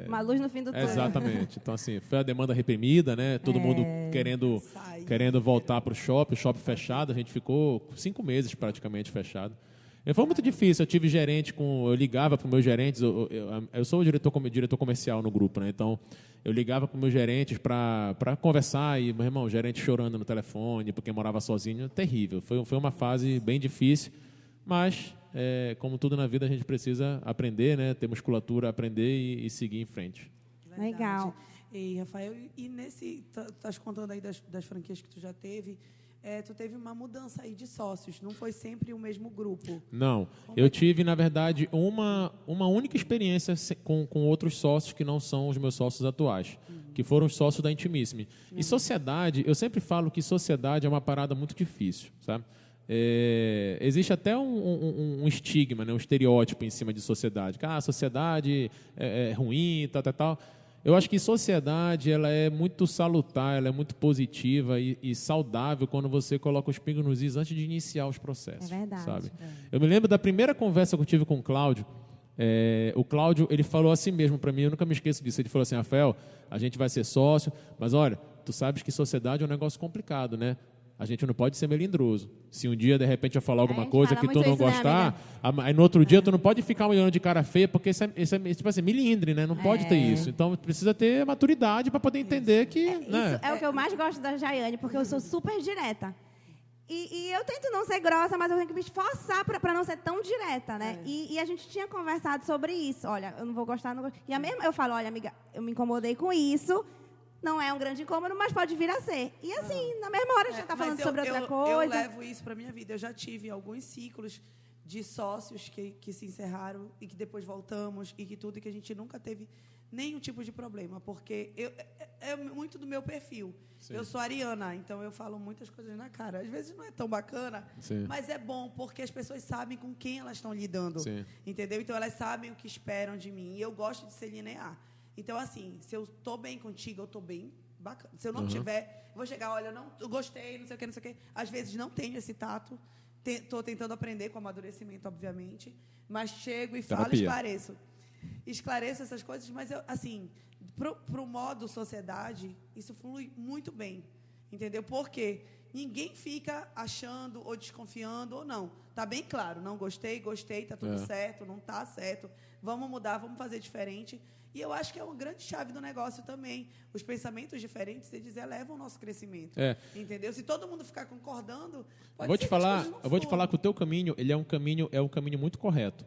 Uma luz no fim do túnel. exatamente. Então, assim, foi a demanda reprimida, né? Todo mundo querendo voltar para o shopping fechado. A gente ficou 5 meses praticamente fechado. E foi muito difícil. Eu tive gerente eu ligava para os meus gerentes. Eu sou o diretor comercial no grupo, né? Então, eu ligava para os meus gerentes para conversar e, meu irmão, o gerente chorando no telefone porque morava sozinho. Terrível. Foi uma fase bem difícil, mas como tudo na vida, a gente precisa aprender, né? Ter musculatura, aprender e seguir em frente. Verdade. Legal. E, Rafael, estás contando aí das franquias que tu já teve, tu teve uma mudança aí de sócios, não foi sempre o mesmo grupo. Não, eu tive, na verdade, uma única experiência com outros sócios que não são os meus sócios atuais, que foram os sócios da Intimissimi. E sociedade, eu sempre falo que sociedade é uma parada muito difícil, sabe? Existe até um estigma, né, um estereótipo em cima de sociedade. Que a sociedade é ruim, tal. Eu acho que sociedade ela é muito salutar, ela é muito positiva e saudável quando você coloca os pingos nos is antes de iniciar os processos. É verdade. Sabe? Eu me lembro da primeira conversa que eu tive com o Cláudio. O Cláudio ele falou assim mesmo para mim, eu nunca me esqueço disso. Ele falou assim: Rafael, a gente vai ser sócio, mas olha, tu sabes que sociedade é um negócio complicado, né? A gente não pode ser melindroso. Se um dia, de repente, eu falar alguma coisa que tu não gostar, aí no outro dia tu não pode ficar olhando de cara feia, porque isso é tipo assim, melindre, né? Não pode ter isso. Então, precisa ter maturidade para poder entender que... né? Isso é o que eu mais gosto da Jaiane, porque eu sou super direta. E eu tento não ser grossa, mas eu tenho que me esforçar para não ser tão direta, né? E a gente tinha conversado sobre isso. Olha, eu não vou gostar... E a mesma, eu falo, olha, amiga, eu me incomodei com isso... Não é um grande incômodo, mas pode vir a ser. E assim, na mesma hora a gente está falando sobre outra coisa. Eu levo isso para a minha vida. Eu já tive alguns ciclos de sócios que se encerraram e que depois voltamos e que a gente nunca teve nenhum tipo de problema, porque é muito do meu perfil. Sim. Eu sou ariana, então eu falo muitas coisas na cara. Às vezes não é tão bacana, sim, mas é bom porque as pessoas sabem com quem elas estão lidando. Sim. Entendeu? Então elas sabem o que esperam de mim. E eu gosto de ser linear. Então, assim, se eu estou bem contigo, eu estou bem bacana. Se eu não tiver, eu vou chegar, olha, eu gostei, não sei o quê. Às vezes não tenho esse tato. Estou tentando aprender com amadurecimento, obviamente. Mas chego e falo, esclareço. Esclareço essas coisas, mas, assim, pro modo sociedade, isso flui muito bem. Entendeu? Por quê? Ninguém fica achando ou desconfiando ou não. Tá bem claro, não gostei, tá tudo certo, não tá certo. Vamos mudar, vamos fazer diferente. E eu acho que é uma grande chave do negócio também. Os pensamentos diferentes, eles elevam o nosso crescimento. Entendeu? Se todo mundo ficar concordando, eu vou te falar que o teu caminho, ele é um caminho muito correto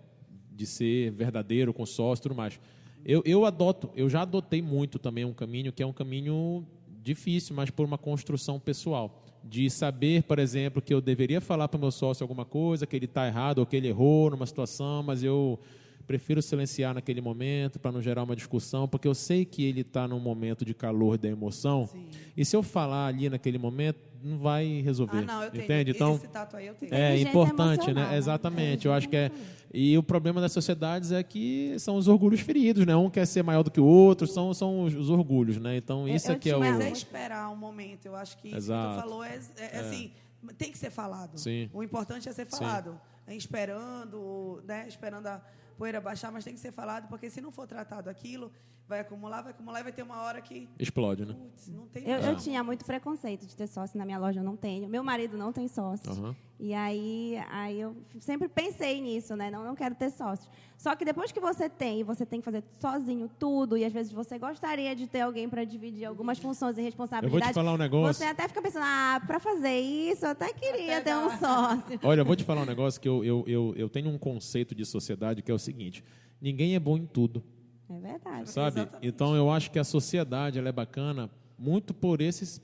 de ser verdadeiro, com sócio e tudo mais. Eu já adotei muito também um caminho que é um caminho difícil, mas por uma construção pessoal. De saber, por exemplo, que eu deveria falar para o meu sócio alguma coisa, que ele está errado ou que ele errou numa situação, mas eu prefiro silenciar naquele momento para não gerar uma discussão, porque eu sei que ele está num momento de calor da emoção. Sim. E se eu falar ali naquele momento, não vai resolver. Não, eu tenho. Entende? Então, esse tato aí eu tenho. é importante, né? Emocional, Exatamente. Eu acho que é. E o problema das sociedades é que são os orgulhos feridos, né? Um quer ser maior do que o outro, são os orgulhos, né? Então, isso aqui é o. Mas é esperar um momento. Eu acho que isso que Exato. tu falou é assim, tem que ser falado. Sim. O importante é ser falado. É esperando, né? Esperando a poeira baixar, mas tem que ser falado, porque se não for tratado aquilo, vai acumular e vai ter uma hora que... Explode, né? Putz, não tem Eu tinha muito preconceito de ter sócio na minha loja, eu não tenho. Meu marido não tem sócios. Uhum. E aí eu sempre pensei nisso, né? Não quero ter sócios. Só que depois que você tem que fazer sozinho tudo, e às vezes você gostaria de ter alguém para dividir algumas funções e responsabilidades. Eu vou te falar um negócio. Você até fica pensando, para fazer isso, eu até queria ter um sócio. Olha, eu vou te falar um negócio que eu tenho um conceito de sociedade que é o seguinte: ninguém é bom em tudo. É verdade. Sabe? Exatamente. Então eu acho que a sociedade ela é bacana muito por esse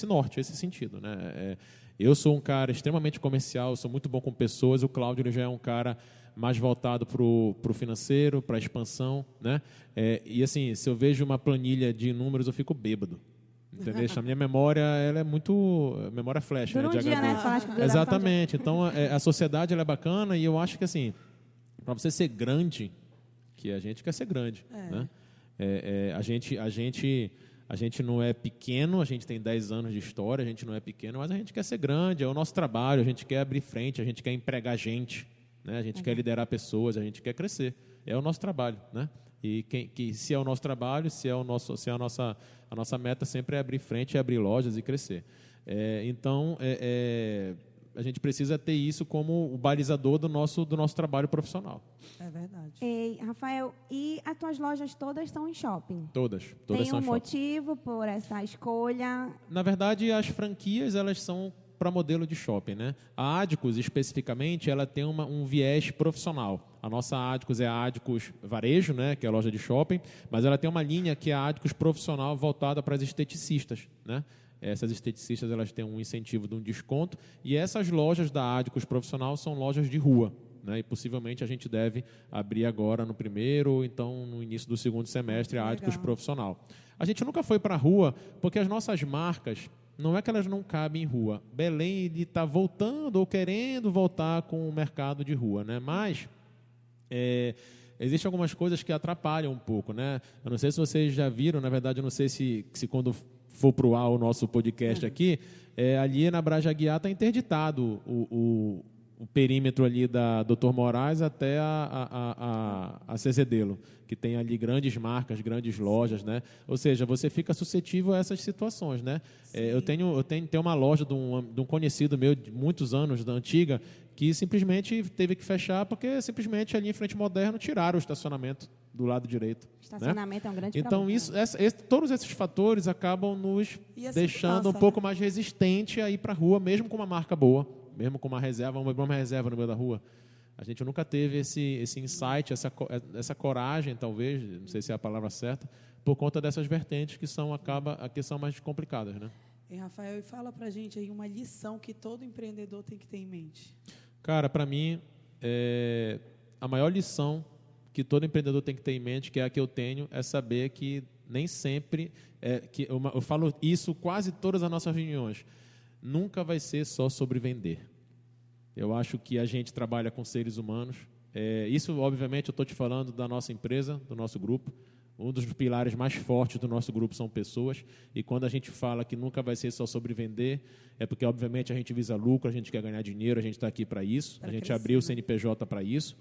norte, esse sentido, né? Eu sou um cara extremamente comercial, sou muito bom com pessoas. O Cláudio ele já é um cara mais voltado para o financeiro, para a expansão, né? E assim, se eu vejo uma planilha de números, eu fico bêbado. Entendeu? A minha memória ela é muito memória flash, Dura né? um dia, né? Fala, acho que dura Exatamente. Então a sociedade ela é bacana e eu acho que assim, para você ser grande, que a gente quer ser grande, né? A gente não é pequeno, a gente tem 10 anos de história, a gente não é pequeno, mas a gente quer ser grande, é o nosso trabalho, a gente quer abrir frente, a gente quer empregar gente, né? A gente quer liderar pessoas, a gente quer crescer. É o nosso trabalho, né? E se é o nosso trabalho, se é a nossa meta sempre é abrir frente, é abrir lojas e crescer. Então, a gente precisa ter isso como o balizador do nosso trabalho profissional. É verdade. Ei, Rafael, e as tuas lojas todas estão em shopping? Todas Tem são um shopping. motivo por essa escolha? Na verdade, as franquias elas são para modelo de shopping, né? A Adicus, especificamente, ela tem um viés profissional. A nossa Adicus é a Adicus Varejo, né? Que é a loja de shopping, mas ela tem uma linha que é a Adicus Profissional voltada para as esteticistas, né? Essas esteticistas elas têm um incentivo de um desconto e essas lojas da Adicus Profissional são lojas de rua, né? E possivelmente a gente deve abrir agora no primeiro ou então no início do segundo semestre a Adicus Profissional. A gente nunca foi para a rua porque as nossas marcas, não é que elas não cabem em rua. Belém está voltando ou querendo voltar com o mercado de rua, né? Mas existem algumas coisas que atrapalham um pouco, né? Eu não sei se vocês já viram, na verdade eu não sei se quando for para o ar o nosso podcast aqui, ali na Braja Aguiar está interditado o perímetro ali da Dr. Moraes até a Cezedelo, que tem ali grandes marcas, grandes lojas, né? Ou seja, você fica suscetível a essas situações, né? Eu tenho uma loja de um conhecido meu de muitos anos, da antiga, que simplesmente teve que fechar porque simplesmente ali em Frente Moderno tiraram o estacionamento do lado direito. Estacionamento, né? É um grande então, problema. todos esses fatores acabam nos deixando um pouco mais resistente a ir para a rua, mesmo com uma marca boa, mesmo com uma reserva no meio da rua. A gente nunca teve esse insight, essa coragem, talvez, não sei se é a palavra certa, por conta dessas vertentes que são mais complicadas, né? E Rafael, fala pra gente aí uma lição que todo empreendedor tem que ter em mente. Cara, para mim, a maior lição que todo empreendedor tem que ter em mente, que é a que eu tenho, é saber que nem sempre, eu falo isso quase todas as nossas reuniões, nunca vai ser só sobre vender. Eu acho que a gente trabalha com seres humanos. Isso, obviamente, eu estou te falando da nossa empresa, do nosso grupo. Um dos pilares mais fortes do nosso grupo são pessoas. E quando a gente fala que nunca vai ser só sobre vender, é porque, obviamente, a gente visa lucro, a gente quer ganhar dinheiro, a gente está aqui para isso. A gente abriu o CNPJ para isso.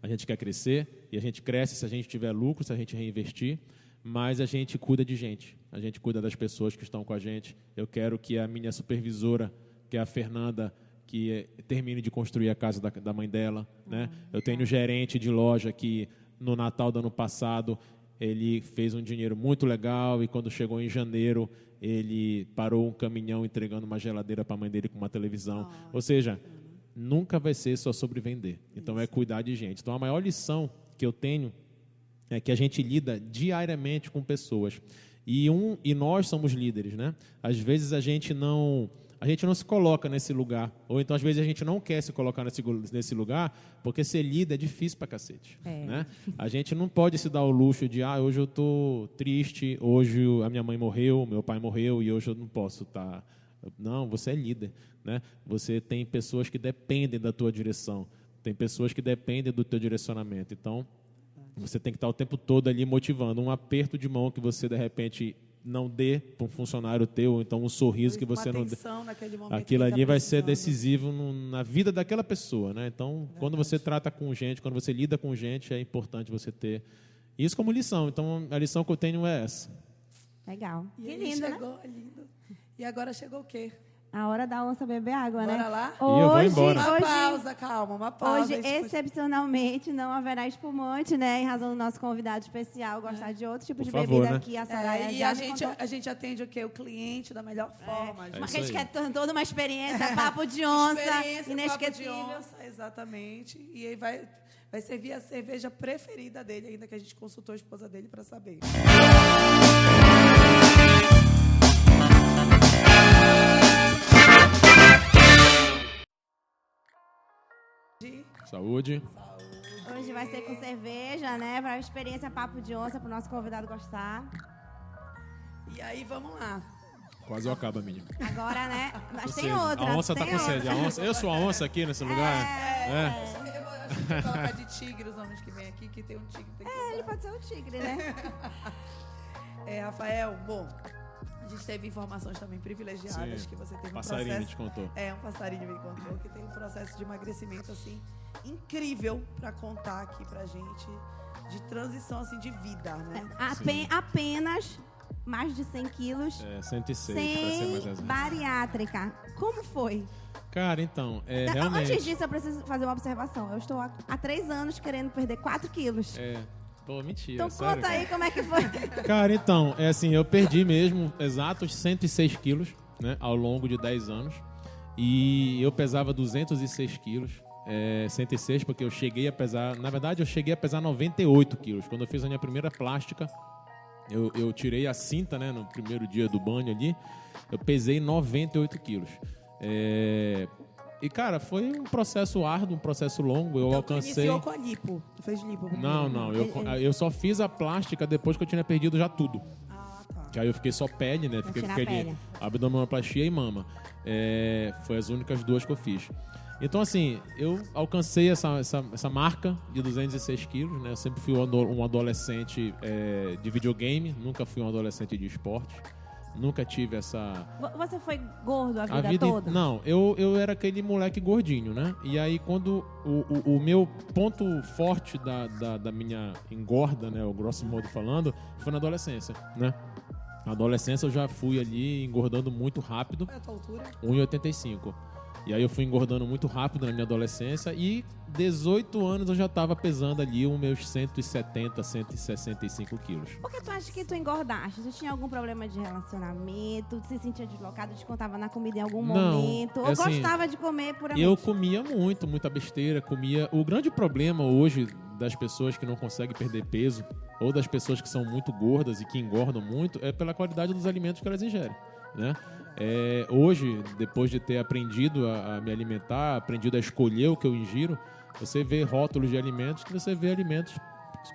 A gente quer crescer e a gente cresce se a gente tiver lucro, se a gente reinvestir. mas a gente cuida de gente. A gente cuida das pessoas que estão com a gente. Eu quero que a minha supervisora, que é a Fernanda, que termine de construir a casa da mãe dela, né? Eu tenho um gerente de loja que, no Natal do ano passado, ele fez um dinheiro muito legal e, quando chegou em janeiro, ele parou um caminhão entregando uma geladeira para a mãe dele com uma televisão. Ou seja, nunca vai ser só sobre vender. Então, é cuidar de gente. Então, a maior lição que eu tenho é que a gente lida diariamente com pessoas. E nós somos líderes, né? Às vezes a gente não se coloca nesse lugar. Ou então, às vezes, a gente não quer se colocar nesse lugar, porque ser líder é difícil pra cacete. Né? A gente não pode se dar o luxo de, hoje eu estou triste, hoje a minha mãe morreu, meu pai morreu, e hoje eu não posso estar... Não, você é líder. Né? Você tem pessoas que dependem da tua direção. Tem pessoas que dependem do teu direcionamento. Então, você tem que estar o tempo todo ali motivando. Um aperto de mão que você, de repente, não dê para um funcionário teu, ou então um sorriso que você não dê. Aquilo ali vai ser decisivo na vida daquela pessoa. Né? Então, quando você trata com gente, quando você lida com gente, é importante você ter isso como lição. Então, a lição que eu tenho é essa. Legal. E que lindo, chegou, né? Lindo. E agora chegou o quê? A hora da onça beber água, né? Bora lá? E eu vou embora. Uma pausa, calma, uma pausa. Hoje, excepcionalmente, não haverá espumante, né? Em razão do nosso convidado especial gostar de outro tipo de bebida, né? Aqui. A Soraya e a gente atende o quê? O cliente da melhor forma. Mas a gente quer toda uma experiência, papo de onça, inesquecível. Papo de onça, exatamente. E aí vai servir a cerveja preferida dele, ainda que a gente consultou a esposa dele para saber. Saúde. Hoje vai ser com cerveja, né? Para a experiência papo de onça, para o nosso convidado gostar. E aí, vamos lá. Quase eu acabo, menina. Agora, né? Mas tem outra. A onça tá com sede. Eu sou a onça aqui nesse lugar. Eu vou colocar de tigre os homens que vêm aqui, que tem um tigre. Ele pode ser um tigre, né? Rafael, bom... A gente teve informações também privilegiadas. Sim, que você teve um passarinho te contou. Um passarinho me contou que tem um processo de emagrecimento assim incrível para contar aqui pra gente, de transição assim de vida, né? Apenas mais de 100 quilos. 106 sem para ser mais bariátrica. Como foi? Cara, então, realmente... Antes disso, eu preciso fazer uma observação. Eu estou há 3 anos querendo perder 4 quilos. Pô, mentira. Então sério, conta aí como é que foi. Cara, então, assim, eu perdi mesmo exatos 106 quilos, né, ao longo de 10 anos. E eu pesava 206 quilos. 106 porque eu cheguei a pesar... Na verdade, eu cheguei a pesar 98 quilos. Quando eu fiz a minha primeira plástica, eu tirei a cinta, né, no primeiro dia do banho ali. Eu pesei 98 quilos. E, cara, foi um processo árduo, um processo longo. Eu alcancei... Tu iniciou com a lipo? Tu fez lipo primeiro? Não. Eu só fiz a plástica depois que eu tinha perdido já tudo. Tá. Que aí eu fiquei só pele, né? Fiquei com abdominoplastia e mama. Foi as únicas 2 que eu fiz. Então, assim, eu alcancei essa marca de 206 quilos, né? Eu sempre fui um adolescente de videogame, nunca fui um adolescente de esporte. Nunca tive essa... Você foi gordo a vida toda? Não, eu era aquele moleque gordinho, né? E aí, quando o meu ponto forte da minha engorda, né? O grosso modo falando, foi na adolescência, né? Na adolescência eu já fui ali engordando muito rápido. Qual é a tua altura? 1,85. E aí eu fui engordando muito rápido na minha adolescência e 18 anos eu já estava pesando ali os meus 170, 165 quilos. Por que tu acha que tu engordaste? Tu tinha algum problema de relacionamento? Tu se sentia deslocado, descontava na comida em algum momento? Ou assim, gostava de comer puramente? Eu comia muita besteira. O grande problema hoje das pessoas que não conseguem perder peso ou das pessoas que são muito gordas e que engordam muito é pela qualidade dos alimentos que elas ingerem, né? Hoje, depois de ter aprendido a me alimentar, aprendido a escolher o que eu ingiro, você vê rótulos de alimentos que você vê alimentos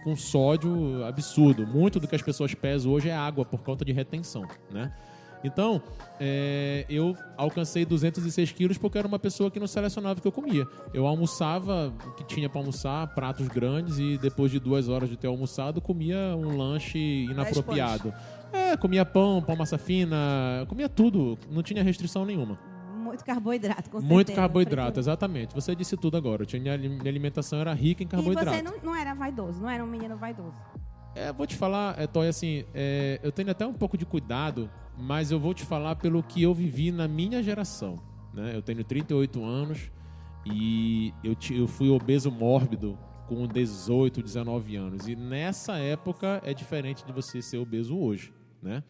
com sódio absurdo. Muito do que as pessoas pesam hoje é água por conta de retenção, né? Então, eu alcancei 206 quilos porque eu era uma pessoa que não selecionava o que eu comia. Eu almoçava o que tinha para almoçar, pratos grandes, e depois de 2 horas de ter almoçado, comia um lanche inapropriado. Comia pão massa fina, comia tudo, não tinha restrição nenhuma. Muito carboidrato, com certeza. Muito carboidrato, exatamente. Você disse tudo agora. Minha alimentação era rica em carboidrato. E você não era vaidoso, não era um menino vaidoso? Vou te falar, Toy, assim, eu tenho até um pouco de cuidado, mas eu vou te falar pelo que eu vivi na minha geração, né? Eu tenho 38 anos e eu fui obeso mórbido com 18, 19 anos. E nessa época é diferente de você ser obeso hoje, né?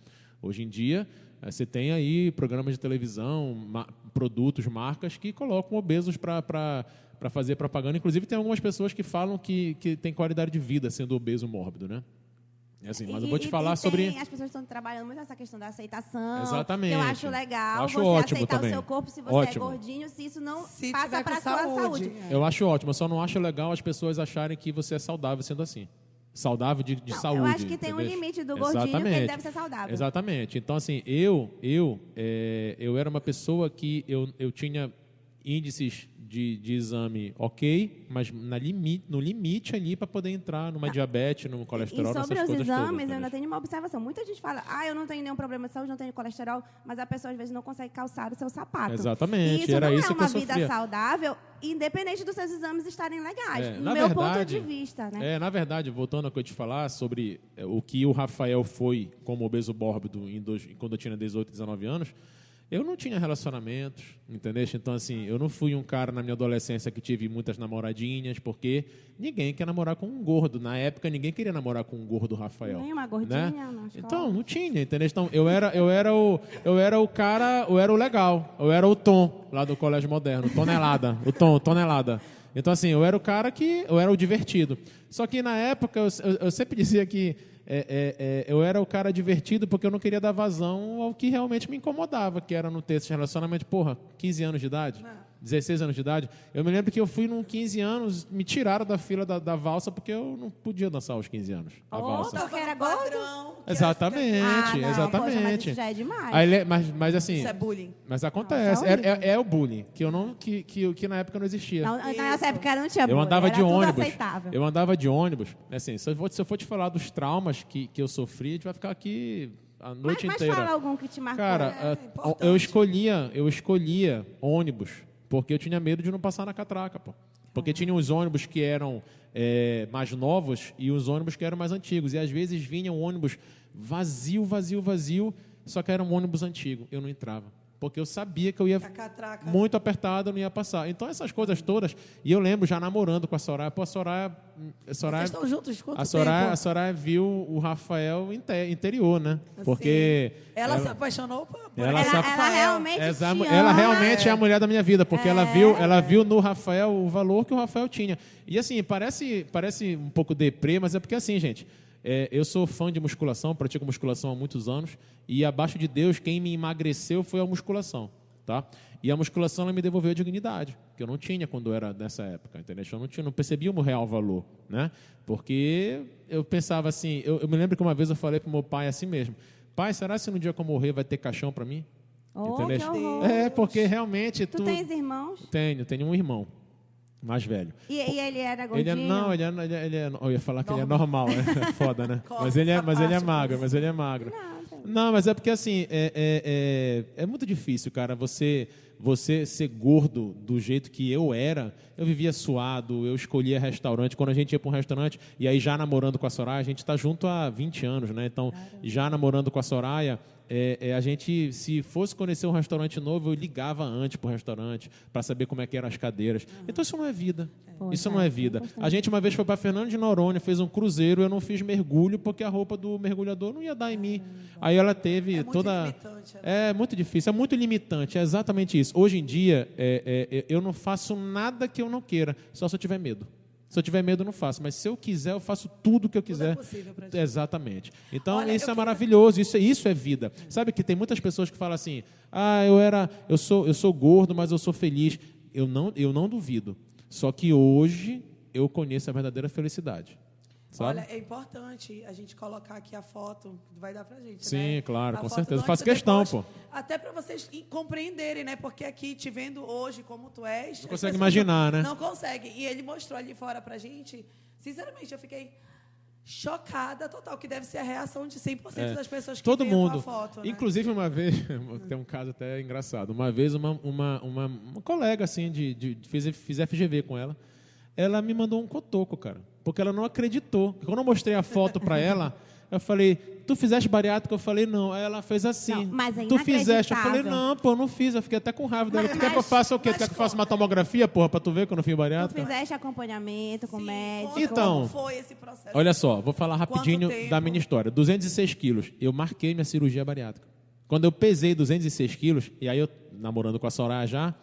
Hoje em dia, você tem aí programas de televisão, produtos, marcas que colocam obesos para fazer propaganda. Inclusive, tem algumas pessoas que falam que tem qualidade de vida sendo obeso mórbido, né? Assim, mas eu vou te falar sobre... As pessoas estão trabalhando muito nessa questão da aceitação. Exatamente. Eu acho legal acho você ótimo aceitar também. o seu corpo se você Ótimo. é gordinho, se isso não Se passa tiver para com a sua saúde. Eu acho ótimo, eu só não acho legal as pessoas acharem que você é saudável sendo assim. Saudável de Não, saúde. eu acho que tem um entendeu? limite do gordinho que ele deve ser saudável. Exatamente. Então, assim, eu era uma pessoa que eu tinha índices de exame ok, mas no limite ali para poder entrar numa diabetes, no colesterol, E sobre nessas os coisas exames, todas. eu ainda tenho uma observação. Muita gente fala, eu não tenho nenhum problema de saúde, não tenho colesterol, mas a pessoa às vezes não consegue calçar o seu sapato. Exatamente, E isso era não isso é que eu uma vida sofria. saudável, independente dos seus exames estarem legais, no Na meu verdade, ponto de vista, né? Na verdade, voltando ao que eu te falar sobre o que o Rafael foi como obeso mórbido quando eu tinha 18, 19 anos, eu não tinha relacionamentos, entendeu? Então, assim, eu não fui um cara na minha adolescência que tive muitas namoradinhas, porque ninguém quer namorar com um gordo. Na época, ninguém queria namorar com um gordo Rafael. Nem uma gordinha, né? na escola. Então, não tinha, entendeu? Então, eu era o cara, eu era o legal, eu era o Tom, lá do Colégio Moderno, tonelada. Então, assim, eu era o cara eu era o divertido. Só que, na época, eu sempre dizia que eu era o cara divertido porque eu não queria dar vazão ao que realmente me incomodava, que era não ter esse relacionamento. 15 anos de idade, 16 anos de idade. Eu me lembro que eu fui num 15 anos, me tiraram da fila da valsa porque eu não podia dançar aos 15 anos. A valsa. Porque era Padrão, que Exatamente, não, exatamente. Poxa, mas isso já é demais. Aí, mas assim, isso é bullying. mas acontece. Nossa, É o bullying, que na época não existia. Na nossa época não tinha Eu bullying, andava era de tudo ônibus. aceitável. Eu andava de ônibus. Assim, se eu for te falar dos traumas que eu sofri, a gente vai ficar aqui a noite Mas inteira. fala algum que te marcou. Cara, importante. eu escolhia ônibus porque eu tinha medo de não passar na catraca, pô. Porque tinha os ônibus que eram mais novos e os ônibus que eram mais antigos. E às vezes vinha um ônibus vazio, só que era um ônibus antigo. Eu não entrava. Porque eu sabia que eu ia A catraca. muito apertado, eu não ia passar. Então, essas coisas todas... E eu lembro, já namorando com a Soraya. Pô, a Soraya... Vocês estão juntos quanto A tempo? Soraya viu o Rafael interior, né? Porque... Ela se apaixonou por Ela ele. se- Ela realmente te ama. Ela realmente é a mulher da minha vida, porque ela viu no Rafael o valor que o Rafael tinha. E assim, parece um pouco deprê, mas é porque assim, gente, eu sou fã de musculação, pratico musculação há muitos anos, e abaixo de Deus, quem me emagreceu foi a musculação, tá? E a musculação ela me devolveu a dignidade, que eu não tinha quando eu era nessa época, entendeu? Eu não percebia o meu real valor, né? Porque eu pensava assim, eu me lembro que uma vez eu falei para o meu pai assim mesmo, pai, será que no dia que eu morrer vai ter caixão para mim? Oh, Entendeu? que horror. Porque realmente Tu tens irmãos? Tenho um irmão mais velho. E ele era Ele gordinho? eu ia falar que ele é normal, né? É foda, né? mas ele é magro. Não, mas é porque assim, é muito difícil, cara, você ser gordo do jeito que eu era. Eu vivia suado, eu escolhia restaurante. Quando a gente ia para um restaurante, e aí já namorando com a Soraya, a gente está junto há 20 anos, né? Então, já namorando com a Soraya, a gente, se fosse conhecer um restaurante novo, eu ligava antes para o restaurante para saber como é que eram as cadeiras. Então, isso não é vida. Isso não é vida. A gente uma vez foi para Fernando de Noronha, fez um cruzeiro, eu não fiz mergulho porque a roupa do mergulhador não ia dar em mim. Aí ela teve muito toda... limitante, né? É muito difícil, é muito limitante, é exatamente isso. Hoje em dia, eu não faço nada que eu não queira, só se eu tiver medo. Se eu tiver medo, eu não faço. Mas se eu quiser, eu faço tudo o que eu quiser. Tudo é possível pra gente. Exatamente. Então, Olha, isso eu é maravilhoso. Isso é vida. Sabe que tem muitas pessoas que falam assim, eu sou gordo, mas eu sou feliz. Eu não duvido. Só que hoje eu conheço a verdadeira felicidade. Sabe? Olha, é importante a gente colocar aqui a foto, que vai dar pra gente, Sim, né? claro, A com foto certeza. do Faço antes e questão, depois, pô. Até para vocês compreenderem, né? Porque aqui, te vendo hoje como tu és... Não as consegue pessoas imaginar, né? Não consegue. E ele mostrou ali fora pra gente. Sinceramente, eu fiquei chocada total, que deve ser a reação de 100% das pessoas que Todo veem mundo. a foto, né? Inclusive, uma vez, tem um caso até engraçado. Uma vez, uma colega, assim, fiz FGV com ela. ela me mandou um cotoco, cara. Porque ela não acreditou. Quando eu mostrei a foto para ela, eu falei, tu fizeste bariátrica? Eu falei, não. Aí ela fez assim. Não, mas é tu fizeste? Eu falei, inacreditável. não, pô, não fiz. Eu fiquei até com raiva dela. Tu quer que eu Mas- faça o quê? Tu quer que eu faça uma tomografia, porra, pra tu ver quando eu fiz Tu bariátrica? fizeste acompanhamento com o Sim, médico. conta Então, como foi esse processo? Olha só, vou falar rapidinho Quanto tempo? da minha história. 206 quilos. Eu marquei minha cirurgia bariátrica. Quando eu pesei 206 quilos, e aí eu, namorando com a Soraya já,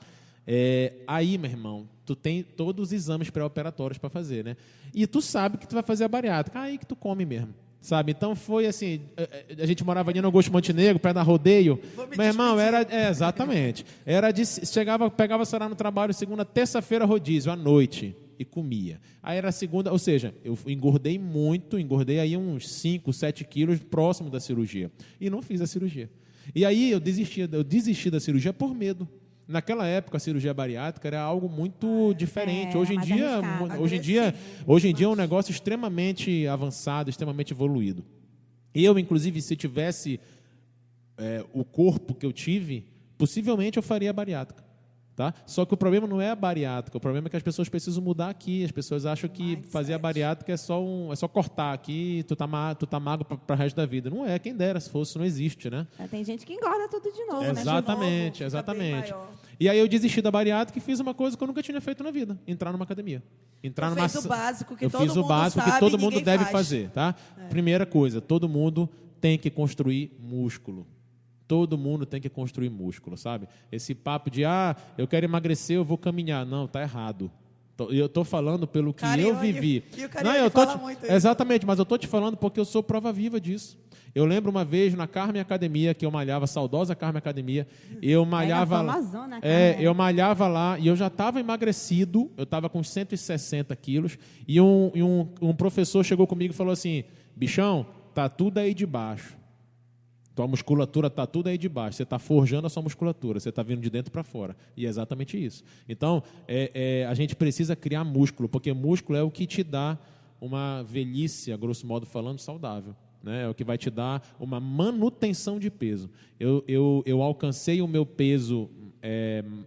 aí, meu irmão, tu tem todos os exames pré-operatórios para fazer, né? E tu sabe que tu vai fazer a bariátrica. Aí que tu come mesmo. Sabe? Então foi assim, a gente morava ali no Augusto Montenegro, perto da Rodeio. Meu irmão, exatamente. Pegava a Soraya no trabalho segunda, terça-feira rodízio, à noite, e comia. Aí era segunda, ou seja, eu engordei muito, engordei aí uns 5, 7 quilos próximo da cirurgia. E não fiz a cirurgia. E aí eu desisti da cirurgia por medo. Naquela época, a cirurgia bariátrica era algo muito diferente. era Hoje em mais dia, arriscado. hoje em dia é um negócio extremamente avançado, extremamente evoluído. Eu, inclusive, se tivesse o corpo que eu tive, possivelmente eu faria a bariátrica. Tá? Só que o problema não é a bariátrica, o problema é que as pessoas precisam mudar aqui. As pessoas acham que fazer a bariátrica é só cortar aqui, tu tá magro para o resto da vida. Não é, quem dera se fosse, não existe, né? Tem gente que engorda tudo de novo, né? Exatamente, fica exatamente. bem maior. E aí eu desisti da bariátrica e fiz uma coisa que eu nunca tinha feito na vida: entrar numa academia. Entrar Tu numa fez o básico que eu todo fiz o mundo básico que sabe, todo mundo ninguém deve faz. fazer, tá? Primeira coisa, todo mundo tem que construir músculo. Todo mundo tem que construir músculo, sabe? Esse papo de, eu quero emagrecer, eu vou caminhar. Não, tá errado. Eu tô falando pelo que eu vivi. E o Cariani fala muito isso. Exatamente, mas eu tô te falando porque eu sou prova viva disso. Eu lembro uma vez na Carmen Academia, que eu malhava, a saudosa Carmen Academia, eu malhava... famosona, Carmen. eu malhava lá e eu já estava emagrecido, eu estava com 160 quilos, e um professor chegou comigo e falou assim, bichão, tá tudo aí de baixo. Tua musculatura está tudo aí de baixo. Você está forjando a sua musculatura. Você está vindo de dentro para fora. E é exatamente isso. Então, a gente precisa criar músculo, porque músculo é o que te dá uma velhice, a grosso modo falando, saudável. Né? É o que vai te dar uma manutenção de peso. Eu alcancei o meu peso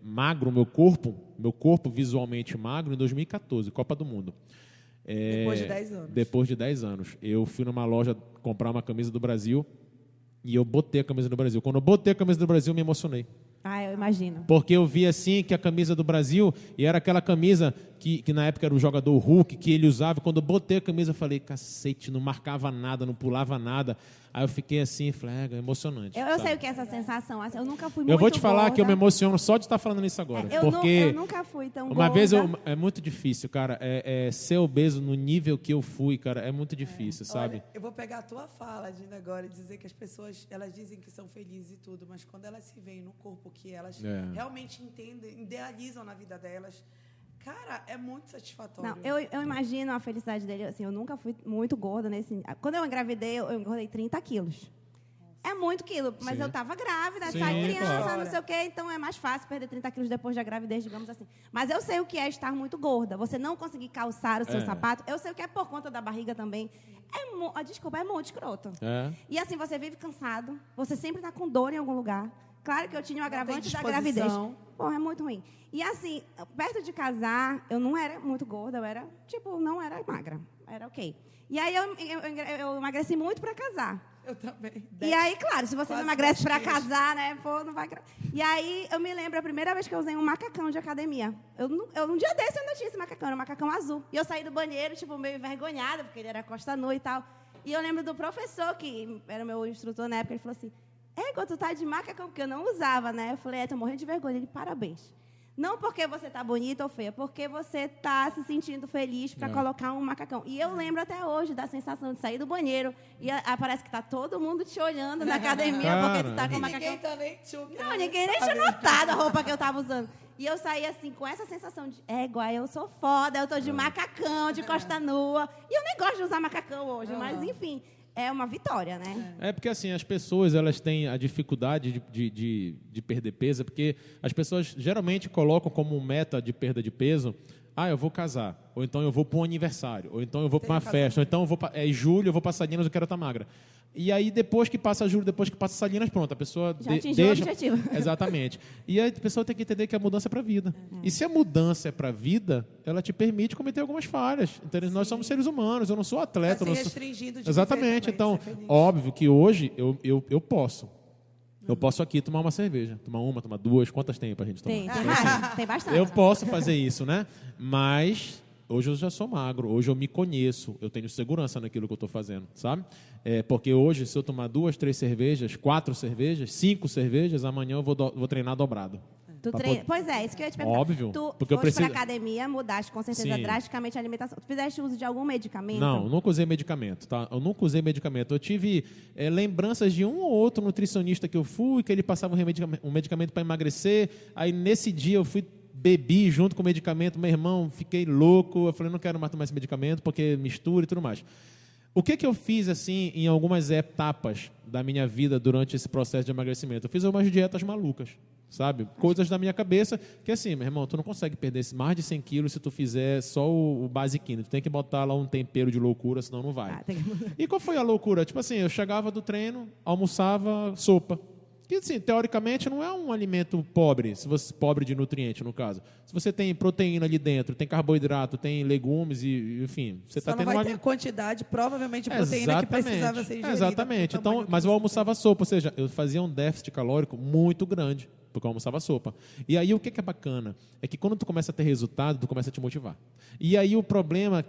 magro, meu corpo visualmente magro, em 2014, Copa do Mundo. Depois de 10 anos. Depois de 10 anos. Eu fui numa loja comprar uma camisa do Brasil, e eu botei a camisa do Brasil. Quando eu botei a camisa do Brasil, eu me emocionei. Eu imagino. Porque eu vi assim que a camisa do Brasil, e era aquela camisa que na época era o jogador Hulk, que ele usava. Quando eu botei a camisa, eu falei, cacete, não marcava nada, não pulava nada. Aí eu fiquei assim, falei, é emocionante. Eu sabe? sei o que é essa sensação. Assim, eu nunca fui muito Eu vou te falar gorda. que eu me emociono só de estar falando isso agora. Porque eu nunca fui tão gorda. uma vez é muito difícil, cara. Ser obeso no nível que eu fui, cara, é muito difícil, sabe? Olha, eu vou pegar a tua fala, Dina, agora e dizer que as pessoas, elas dizem que são felizes e tudo, mas quando elas se veem no corpo que elas realmente entendem, idealizam na vida delas, cara, é muito satisfatório. Não, eu imagino a felicidade dele. Assim, eu nunca fui muito gorda. Quando eu engravidei, eu engordei 30 quilos. É muito quilo, mas Sim. eu estava grávida, Sim, sai criança, claro. não sei o quê, então é mais fácil perder 30 quilos depois da gravidez, digamos assim. Mas eu sei o que é estar muito gorda, você não conseguir calçar o seu sapato, eu sei o que é por conta da barriga também. Desculpa, é muito escroto. E assim, você vive cansado, você sempre está com dor em algum lugar. Claro que eu tinha o agravante da gravidez. Porra, é muito ruim. E assim, perto de casar, eu não era muito gorda, eu era, não era magra, era ok. E aí eu emagreci muito para casar. Eu também. E aí, claro, se você não emagrece 10 para quilos. casar, né? Pô, não vai. E aí, eu me lembro a primeira vez que eu usei um macacão de academia. Um dia desse eu ainda tinha esse macacão, era um macacão azul. E eu saí do banheiro, meio envergonhada, porque ele era costa nua e tal. E eu lembro do professor, que era o meu instrutor na época, ele falou assim: Égua, tu tá de macacão, porque eu não usava, né? Eu falei: tô morrendo de vergonha. Ele: parabéns. Não porque você tá bonita ou feia, porque você tá se sentindo feliz para colocar um macacão. E eu lembro até hoje da sensação de sair do banheiro e parece que tá todo mundo te olhando na academia porque tu tá com o macacão. Ninguém tá nem tchuca. Não, ninguém nem tinha notado a roupa que eu tava usando. E eu saí assim com essa sensação de, eu sou foda, eu tô de macacão, de costa nua. E eu nem gosto de usar macacão hoje, mas enfim, é uma vitória, né? É porque assim, as pessoas elas têm a dificuldade de perder peso, porque as pessoas geralmente colocam como meta de perda de peso, eu vou casar, ou então eu vou para um aniversário, ou então eu vou para uma festa, ou então eu vou julho, eu vou para Salinas, eu quero estar magra. E aí, depois que passa julho, depois que passa Salinas, pronto, a pessoa Já atingiu o objetivo. Exatamente. E aí a pessoa tem que entender que a mudança é para a vida. E se a mudança é para a vida, ela te permite cometer algumas falhas. Entendeu? Nós somos seres humanos, eu não sou atleta. Vai Eu se não sou... restringindo de Exatamente. viver também, Então, ser feliz. óbvio que hoje eu posso. Eu posso aqui tomar uma cerveja. Tomar duas. Quantas tem pra gente tomar? Tem bastante. Eu posso fazer isso, né? Mas hoje eu já sou magro, hoje eu me conheço, eu tenho segurança naquilo que eu estou fazendo, sabe? Porque hoje, se eu tomar 2, 3 cervejas, 4 cervejas, 5 cervejas, amanhã eu vou treinar dobrado. Pois é, isso que eu ia te perguntar. Óbvio. Tu porque eu foste preciso... para academia, mudaste com certeza Sim. drasticamente a alimentação. Tu fizeste uso de algum medicamento? Não, eu nunca usei medicamento, tá? Eu nunca usei medicamento. Eu tive lembranças de um ou outro nutricionista que eu fui, que ele passava um medicamento para emagrecer, aí nesse dia eu bebi junto com o medicamento, meu irmão, fiquei louco, eu falei, não quero mais tomar esse medicamento, porque mistura e tudo mais. O que eu fiz, assim, em algumas etapas da minha vida durante esse processo de emagrecimento? Eu fiz algumas dietas malucas, sabe? Coisas da minha cabeça, que assim, meu irmão, tu não consegue perder mais de 100 quilos se tu fizer só o basiquinho, tu tem que botar lá um tempero de loucura, senão não vai. E qual foi a loucura? Tipo assim, eu chegava do treino, almoçava sopa. Que, assim, teoricamente, não é um alimento pobre, se você pobre de nutriente, no caso. Se você tem proteína ali dentro, tem carboidrato, tem legumes, e enfim, você está Só tendo não vai ter a quantidade, provavelmente, de proteína que precisava ser ingerida. Exatamente. Então, mas eu almoçava sopa, ou seja, eu fazia um déficit calórico muito grande, porque eu almoçava sopa. E aí, o que é bacana? É que quando tu começa a ter resultado, tu começa a te motivar. E aí, o problema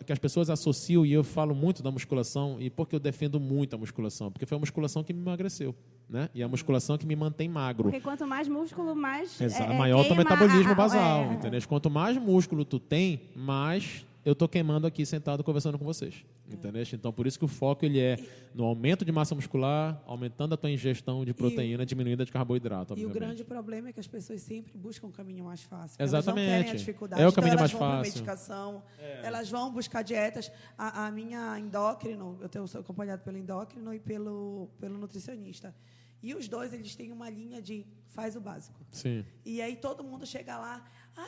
que as pessoas associam, e eu falo muito da musculação, e porque eu defendo muito a musculação, porque foi a musculação que me emagreceu, né? E a musculação que me mantém magro. Porque quanto mais músculo, mais... maior o teu metabolismo basal, é. entendeu? Quanto mais músculo tu tem, mais eu estou queimando aqui sentado conversando com vocês, entendeu? Então, por isso que o foco ele é no aumento de massa muscular, aumentando a tua ingestão de proteína, diminuindo a de carboidrato, obviamente. E o grande problema é que as pessoas sempre buscam um caminho mais fácil. Exatamente. Elas não querem a dificuldade. É o caminho então, mais elas vão fácil. para medicação, elas vão buscar dietas. A minha endócrino, sou acompanhado pelo endócrino e pelo nutricionista. E os dois, eles têm uma linha de faz o básico. Sim. E aí todo mundo chega lá,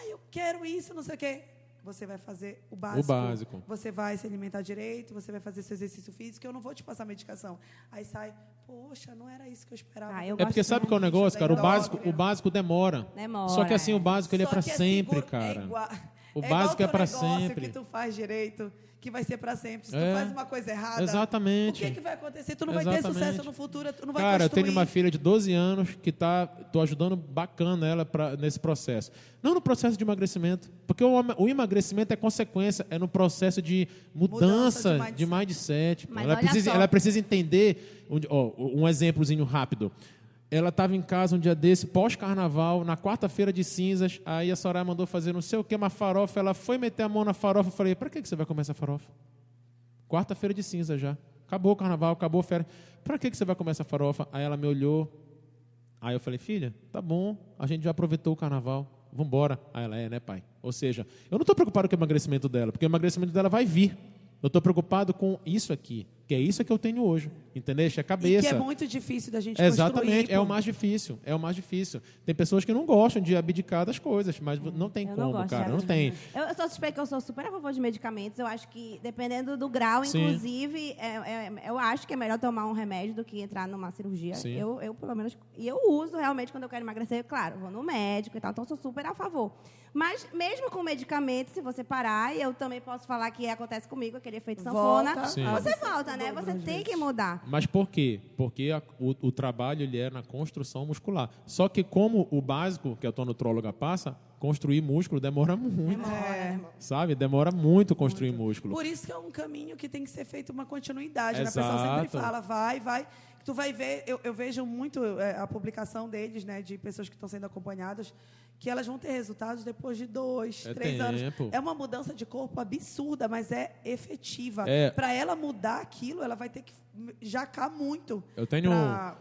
eu quero isso, não sei o quê. Você vai fazer o básico. O básico. Você vai se alimentar direito, você vai fazer seu exercício físico, eu não vou te passar medicação. Aí sai, poxa, não era isso que eu esperava. Eu porque sabe qual é o negócio, cara? O básico demora. Só que assim, o básico ele é para sempre, cara. O básico é para sempre. Que tu faz direito, que vai ser para sempre. Se tu faz uma coisa errada, exatamente. o que vai acontecer? Tu não vai ter sucesso no futuro, tu não vai Cara, construir. eu tenho uma filha de 12 anos que tô ajudando bacana ela nesse processo. Não no processo de emagrecimento, porque o emagrecimento é consequência, é no processo de mudança de mindset. Ela precisa entender, um exemplozinho rápido. Ela estava em casa um dia desse, pós-carnaval, na quarta-feira de cinzas, aí a Soraya mandou fazer não sei o que, uma farofa, ela foi meter a mão na farofa, eu falei, para que você vai comer essa farofa? Quarta-feira de cinza já, acabou o carnaval, acabou a férias, para que você vai comer essa farofa? Aí ela me olhou, aí eu falei, filha, tá bom, a gente já aproveitou o carnaval, vamos embora. Aí ela, né, pai? Ou seja, eu não estou preocupado com o emagrecimento dela, porque o emagrecimento dela vai vir. Eu estou preocupado com isso aqui, que é isso que eu tenho hoje, entendeu? É a cabeça. E que é muito difícil da gente Exatamente, construir. É o mais difícil. Tem pessoas que não gostam de abdicar das coisas, mas não tem como, cara, não tem. Eu sou suspeita que eu sou super a favor de medicamentos, eu acho que, dependendo do grau, inclusive, eu acho que é melhor tomar um remédio do que entrar numa cirurgia. Sim. Eu, pelo menos, e eu uso realmente quando eu quero emagrecer, claro, vou no médico e tal, então eu sou super a favor. Mas, mesmo com medicamentos, se você parar, e eu também posso falar que acontece comigo, aquele efeito sanfona, você volta, né? Você tem que mudar. Mas por quê? Porque o trabalho ele é na construção muscular. Só que como o básico, que a tua nutróloga passa, construir músculo demora muito. Sabe? Demora muito construir músculo. Por isso que é um caminho que tem que ser feito uma continuidade. Exato. Né? A pessoa sempre fala, vai. Tu vai ver, eu vejo muito a publicação deles, né, de pessoas que estão sendo acompanhadas, que elas vão ter resultados depois de 2, 3 anos. É uma mudança de corpo absurda, mas é efetiva. Para ela mudar aquilo, ela vai ter que jacar muito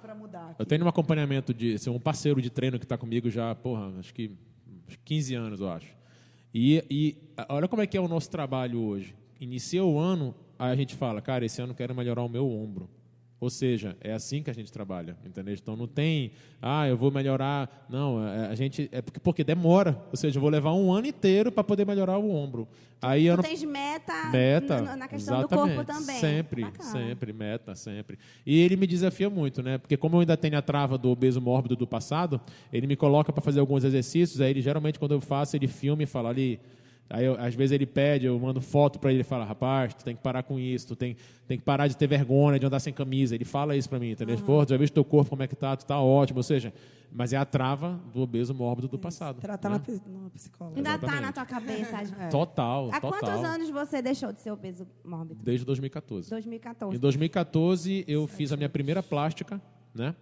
para mudar aquilo. Eu tenho um acompanhamento de um parceiro de treino que está comigo já, acho que 15 anos, eu acho. E olha como é que é o nosso trabalho hoje. Inicia o ano, aí a gente fala, cara, esse ano eu quero melhorar o meu ombro. Ou seja, é assim que a gente trabalha, entendeu? Então não tem, eu vou melhorar. Não, a gente porque demora. Ou seja, eu vou levar um ano inteiro para poder melhorar o ombro. Aí tu tens meta na questão exatamente, do corpo também. Sempre, meta, sempre. E ele me desafia muito, né? Porque como eu ainda tenho a trava do obeso mórbido do passado, ele me coloca para fazer alguns exercícios, aí ele geralmente quando eu faço, ele filma e fala ali. Aí, às vezes, ele pede, eu mando foto para ele e fala, rapaz, tu tem que parar com isso, tu tem que parar de ter vergonha, de andar sem camisa. Ele fala isso para mim, entendeu? Pô, tu já viu teu corpo, como é que tá? Tu tá ótimo. Ou seja, mas é a trava do obeso mórbido do passado. Tratar né? na psicóloga. Ainda tá na tua cabeça. Total. Há quantos anos você deixou de ser obeso mórbido? Desde 2014. 2014. Em 2014, eu fiz a minha primeira plástica, né?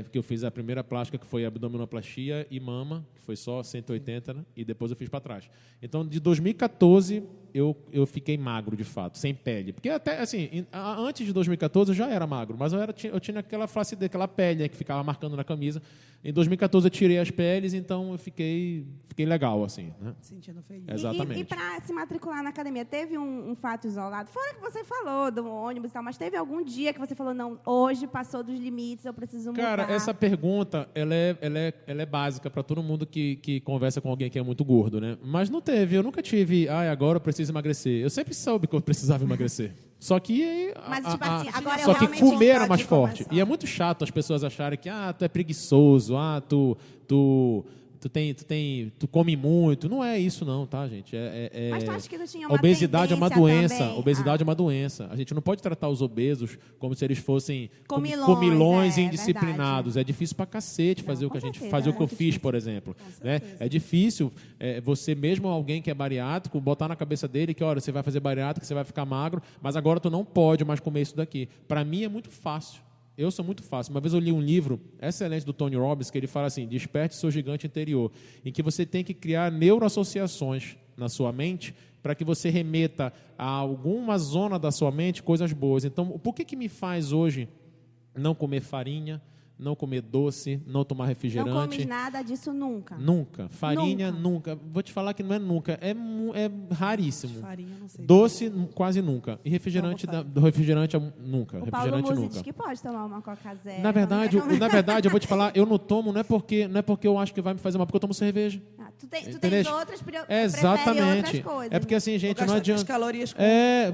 Porque eu fiz a primeira plástica, que foi abdominoplastia e mama, que foi só 180, né? E depois eu fiz para trás. Então, de 2014, eu fiquei magro, de fato, sem pele. Porque até, assim, antes de 2014 eu já era magro, mas eu tinha aquela flacidez, aquela pele que ficava marcando na camisa. Em 2014 eu tirei as peles, então eu fiquei legal, assim, né? Sentindo feliz. Exatamente. E para se matricular na academia, teve um fato isolado? Fora que você falou do ônibus e tal, mas teve algum dia que você falou, não, hoje passou dos limites, eu preciso mudar? Cara, essa pergunta, ela é básica para todo mundo que conversa com alguém que é muito gordo, né? Mas não teve, eu nunca tive, agora eu preciso emagrecer. Eu sempre soube que eu precisava emagrecer. Só que mas, tipo assim, agora eu só que realmente comer era mais vontade de forte. começar. E é muito chato as pessoas acharem que tu é preguiçoso, tu come muito. Não é isso não, tá, gente? Mas tu acha que tu tinha uma obesidade é uma tendência doença. também? Obesidade é uma doença. A gente não pode tratar os obesos como se eles fossem Comilões, e indisciplinados. É difícil pra cacete fazer o que a gente fazer o que eu fiz, por exemplo. Né? É difícil você mesmo, alguém que é bariátrico, botar na cabeça dele que, olha, você vai fazer bariátrica, você vai ficar magro, mas agora tu não pode mais comer isso daqui. Para mim é muito fácil. Eu sou muito fácil. Uma vez eu li um livro excelente do Tony Robbins, que ele fala assim, desperte seu gigante interior, em que você tem que criar neuroassociações na sua mente para que você remeta a alguma zona da sua mente coisas boas. Então, por que me faz hoje não comer farinha, não comer doce, não tomar refrigerante? Não comes nada disso nunca? Nunca. Farinha, nunca. Vou te falar que não é nunca. É raríssimo. Farinha, não sei. Doce, quase nunca. E refrigerante, refrigerante nunca. O refrigerante Paulo Musi nunca. diz que pode tomar uma Coca Zero. Na verdade, eu vou te falar, eu não tomo, não é porque eu acho que vai me fazer mal, porque eu tomo cerveja. Tu tens Entendeu? outras Exatamente. outras coisas. É porque assim, gente, não Gastar adianta. as calorias com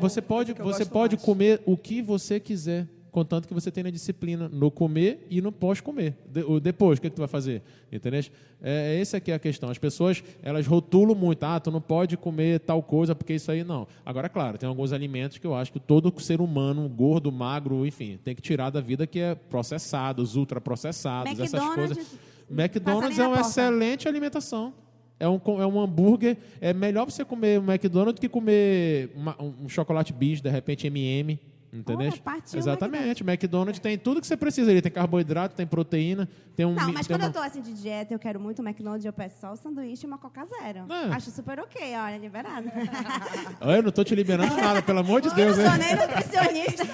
Você coisa que eu gosto pode mais. comer o que você quiser, contanto que você tenha disciplina no comer e no pós-comer. Depois, o que tu vai fazer? Entendeu? Essa aqui é a questão. As pessoas, elas rotulam muito. Tu não pode comer tal coisa, porque isso aí não. Agora, claro, tem alguns alimentos que eu acho que todo ser humano, gordo, magro, enfim, tem que tirar da vida, que é processados, ultraprocessados, essas coisas. McDonald's é uma excelente alimentação. É um hambúrguer. É melhor você comer um McDonald's do que comer um chocolate bis, de repente M&M. Entendeu? Exatamente. O McDonald's tem tudo que você precisa ali. Tem carboidrato, tem proteína, tem um... Não, mas quando eu tô assim de dieta, eu quero muito McDonald's, eu peço só o sanduíche e uma Coca Zero. Acho super ok, olha, liberado. Eu não tô te liberando nada, pelo amor de Deus, eu hein? não sou nem nutricionista.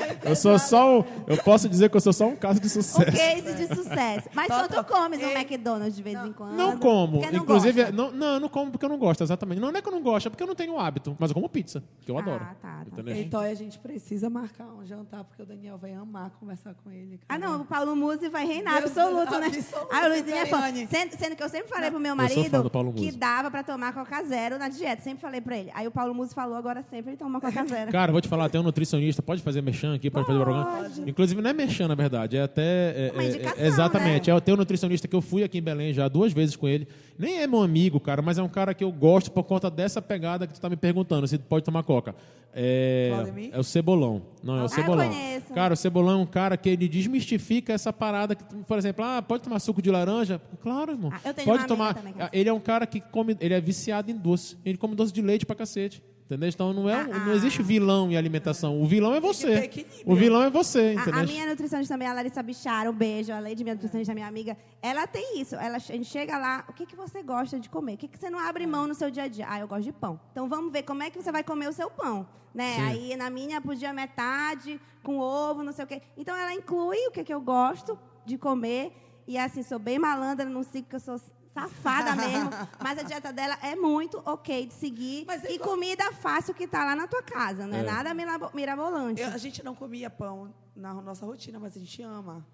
Eu posso dizer que eu sou só um caso de sucesso. Um case de sucesso. Mas tu comes um McDonald's de vez em quando? Não como. Porque não Inclusive, gosta. não, eu não como porque eu não gosto, exatamente. Não é que eu não gosto, é porque eu não tenho hábito. Mas eu como pizza, que eu adoro. Tá. Entendeu? Então a gente precisa marcar um jantar, porque o Daniel vai amar conversar com ele. Ah, cara. não, o Paulo Musi vai reinar Deus, absoluto, né? absoluto, O Luizinho é fã. Daiane. Sendo que eu sempre falei pro meu Eu sou fã marido do Paulo que Musi. dava pra tomar Coca Zero na dieta. Sempre falei pra ele. Aí o Paulo Musi falou, agora sempre ele toma Coca Zero. Cara, vou te falar, tem um nutricionista, pode fazer merchan aqui, pode fazer programa? Inclusive, não é merchan, na verdade, é até... Uma indicação, exatamente, né? é o nutricionista que eu fui aqui em Belém já 2 vezes com ele. Nem é meu amigo, cara, mas é um cara que eu gosto por conta dessa pegada que tu tá me perguntando, se tu pode tomar Coca. É o Cebolão. Não, é o Cebolão. conheço. Cara, o Cebolão é um cara que ele desmistifica essa parada, que, por exemplo, pode tomar suco de laranja? Claro, irmão. Eu tenho Pode uma amiga tomar. também que é assim. Ele é um cara que come, ele é viciado em doce. Ele come doce de leite pra cacete. Entendeu? Então não existe vilão em alimentação. O vilão é você. equilíbrio. O vilão é você, entendeu? A minha nutricionista também, a Larissa Bichara, um beijo. A Leide, minha nutricionista, minha amiga, ela tem isso. A gente chega lá, o que você gosta de comer? O que você não abre mão no seu dia a dia? Eu gosto de pão. Então vamos ver como é que você vai comer o seu pão. Né? Aí na minha podia metade, com ovo, não sei o quê. Então ela inclui o que eu gosto de comer. E assim, sou bem malandra, não sigo que eu sou safada mesmo. Mas a dieta dela é muito ok de seguir. Mas é e igual- comida fácil que tá lá na tua casa, não é nada mirabolante. A gente não comia pão na nossa rotina, mas a gente ama.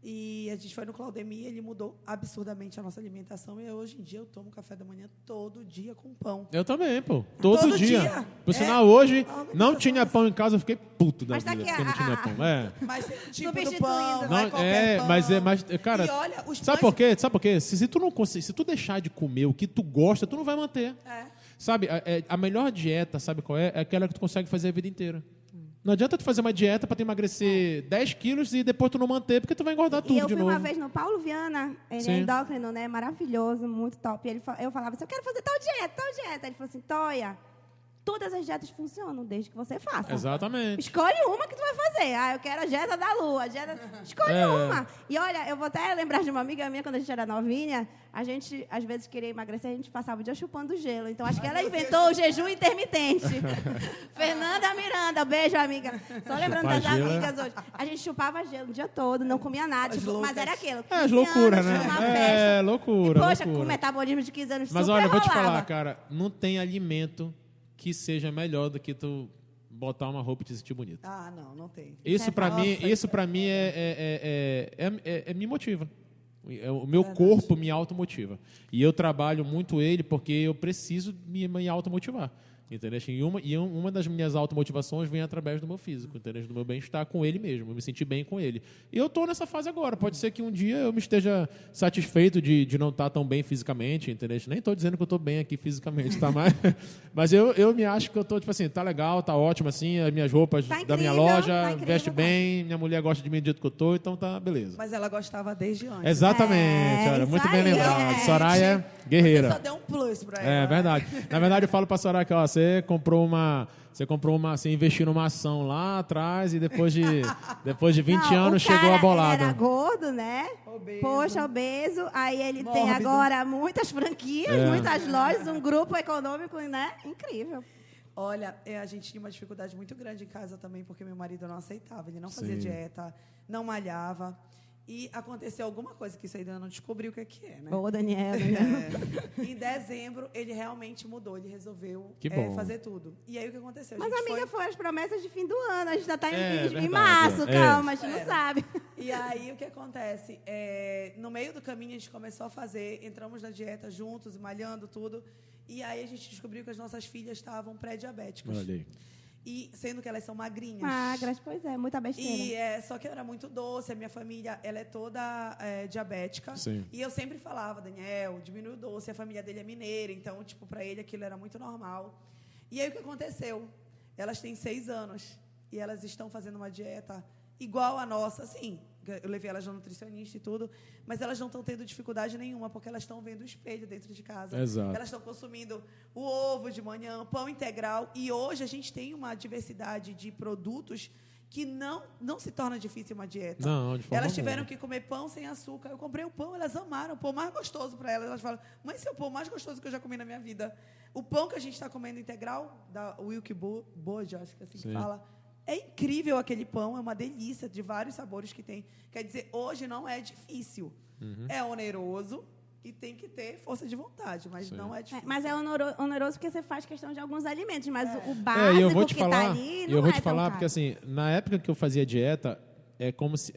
E a gente foi no Claudemir, ele mudou absurdamente a nossa alimentação. E hoje em dia eu tomo café da manhã todo dia com pão. Eu também, pô. Todo dia. dia. Por sinal, hoje A alimentação não tinha pão em casa, eu fiquei puto da Mas tá vida, aqui porque não tinha pão. É. Mas tem um tipo do Substituindo. pão, não é qualquer pão. Mas, cara, E olha, os sabe pães- por quê? Sabe por quê? Se tu não se tu deixar de comer o que tu gosta, tu não vai manter. É. Sabe, a melhor dieta, sabe qual é? É aquela que tu consegue fazer a vida inteira. Não adianta tu fazer uma dieta para tu emagrecer 10 quilos e depois tu não manter, porque tu vai engordar tudo E eu de fui novo. uma vez no Paulo Viana, ele Sim. é endócrino, né? Maravilhoso, muito top. E eu falava assim, eu quero fazer tal dieta. Ele falou assim, Toia, todas as dietas funcionam, desde que você faça. Exatamente. Escolhe uma que tu vai fazer. Ah, eu quero a dieta da lua. Escolhe uma. E olha, eu vou até lembrar de uma amiga minha, quando a gente era novinha, a gente, às vezes, queria emagrecer, a gente passava o dia chupando gelo. Então, acho que ela inventou o jejum intermitente. Fernanda Miranda, beijo, amiga. Só lembrando Chupar das gelo. amigas hoje. A gente chupava gelo o dia todo, não comia nada. As Tipo, mas loucas. era aquilo. É, 15 loucura, anos, né? uma É, festa. loucura, E, poxa, loucura. com metabolismo de 15 anos Mas super olha, eu vou te rolava. falar, cara, não tem alimento que seja melhor do que tu botar uma roupa e te sentir bonito. Ah, não tem. Isso pra Nossa, mim, isso para mim me motiva. O meu corpo me automotiva. E eu trabalho muito ele porque eu preciso me automotivar. Entendeu? E uma das minhas automotivações vem através do meu físico, entendeu? Do meu bem-estar com ele mesmo, eu me sentir bem com ele. E eu estou nessa fase agora. Pode ser que um dia eu me esteja satisfeito de não estar tão bem fisicamente, entendeu? Nem estou dizendo que eu estou bem aqui fisicamente, tá? Mas eu me acho que eu estou, tipo assim, tá legal, tá ótimo, assim, as minhas roupas Tá da minha incrível, loja, tá incrível, veste tá. bem, minha mulher gosta de mim do jeito que eu estou, então tá beleza. Mas ela gostava desde antes. Exatamente, olha, isso muito bem aí, lembrado. gente. Soraya, Você guerreira. só deu um plus pra ela. É verdade. Na verdade, eu falo pra Soraya que, ó, você comprou uma, você investiu numa ação lá atrás e depois de 20 Não, anos o cara, chegou a ele bolada. era gordo, né? Obeso. Poxa, obeso. Aí ele tem Mórbido. agora muitas franquias, É. muitas lojas, um grupo econômico, né? Incrível. Olha, a gente tinha uma dificuldade muito grande em casa também, porque meu marido não aceitava. Ele não fazia Sim. dieta, não malhava. E aconteceu alguma coisa que isso ainda não descobriu o que é, né? Ô, Daniel. Em dezembro, ele realmente mudou. Ele resolveu Que bom. fazer tudo. E aí, o que aconteceu? A Mas, gente amiga, foi... foram as promessas de fim do ano. A gente ainda tá em verdade, março, é. calma, a gente não Era. sabe. E aí, o que acontece? No meio do caminho, a gente começou a fazer, entramos na dieta juntos, malhando tudo. E aí, a gente descobriu que as nossas filhas estavam pré-diabéticas. Olha aí. E sendo que elas são magrinhas. Magras, pois é, muita besteira. Só que eu era muito doce, a minha família ela é toda diabética. Sim. E eu sempre falava, Daniel, diminui o doce, a família dele é mineira, então, tipo, para ele aquilo era muito normal. E aí o que aconteceu? Elas têm 6 anos e elas estão fazendo uma dieta igual a nossa, assim. Eu levei elas no nutricionista e tudo, mas elas não estão tendo dificuldade nenhuma, porque elas estão vendo o espelho dentro de casa. Exato. Elas estão consumindo o ovo de manhã, pão integral, e hoje a gente tem uma diversidade de produtos que não se torna difícil uma dieta. Não, de forma Elas tiveram alguma. que comer pão sem açúcar. Eu comprei o pão, elas amaram, o pão mais gostoso para elas. Elas falam, mãe, esse é o pão mais gostoso que eu já comi na minha vida. O pão que a gente está comendo integral, da Wilk Bojo, acho que é assim que Sim. fala, é incrível aquele pão, é uma delícia, de vários sabores que tem. Quer dizer, hoje não é difícil. Uhum. É oneroso e tem que ter força de vontade, mas não é difícil. Mas é oneroso porque você faz questão de alguns alimentos, mas o E básico eu vou te que falar, tá ali e não eu vou é te tão falar caro. porque assim, na época que eu fazia dieta, é como se,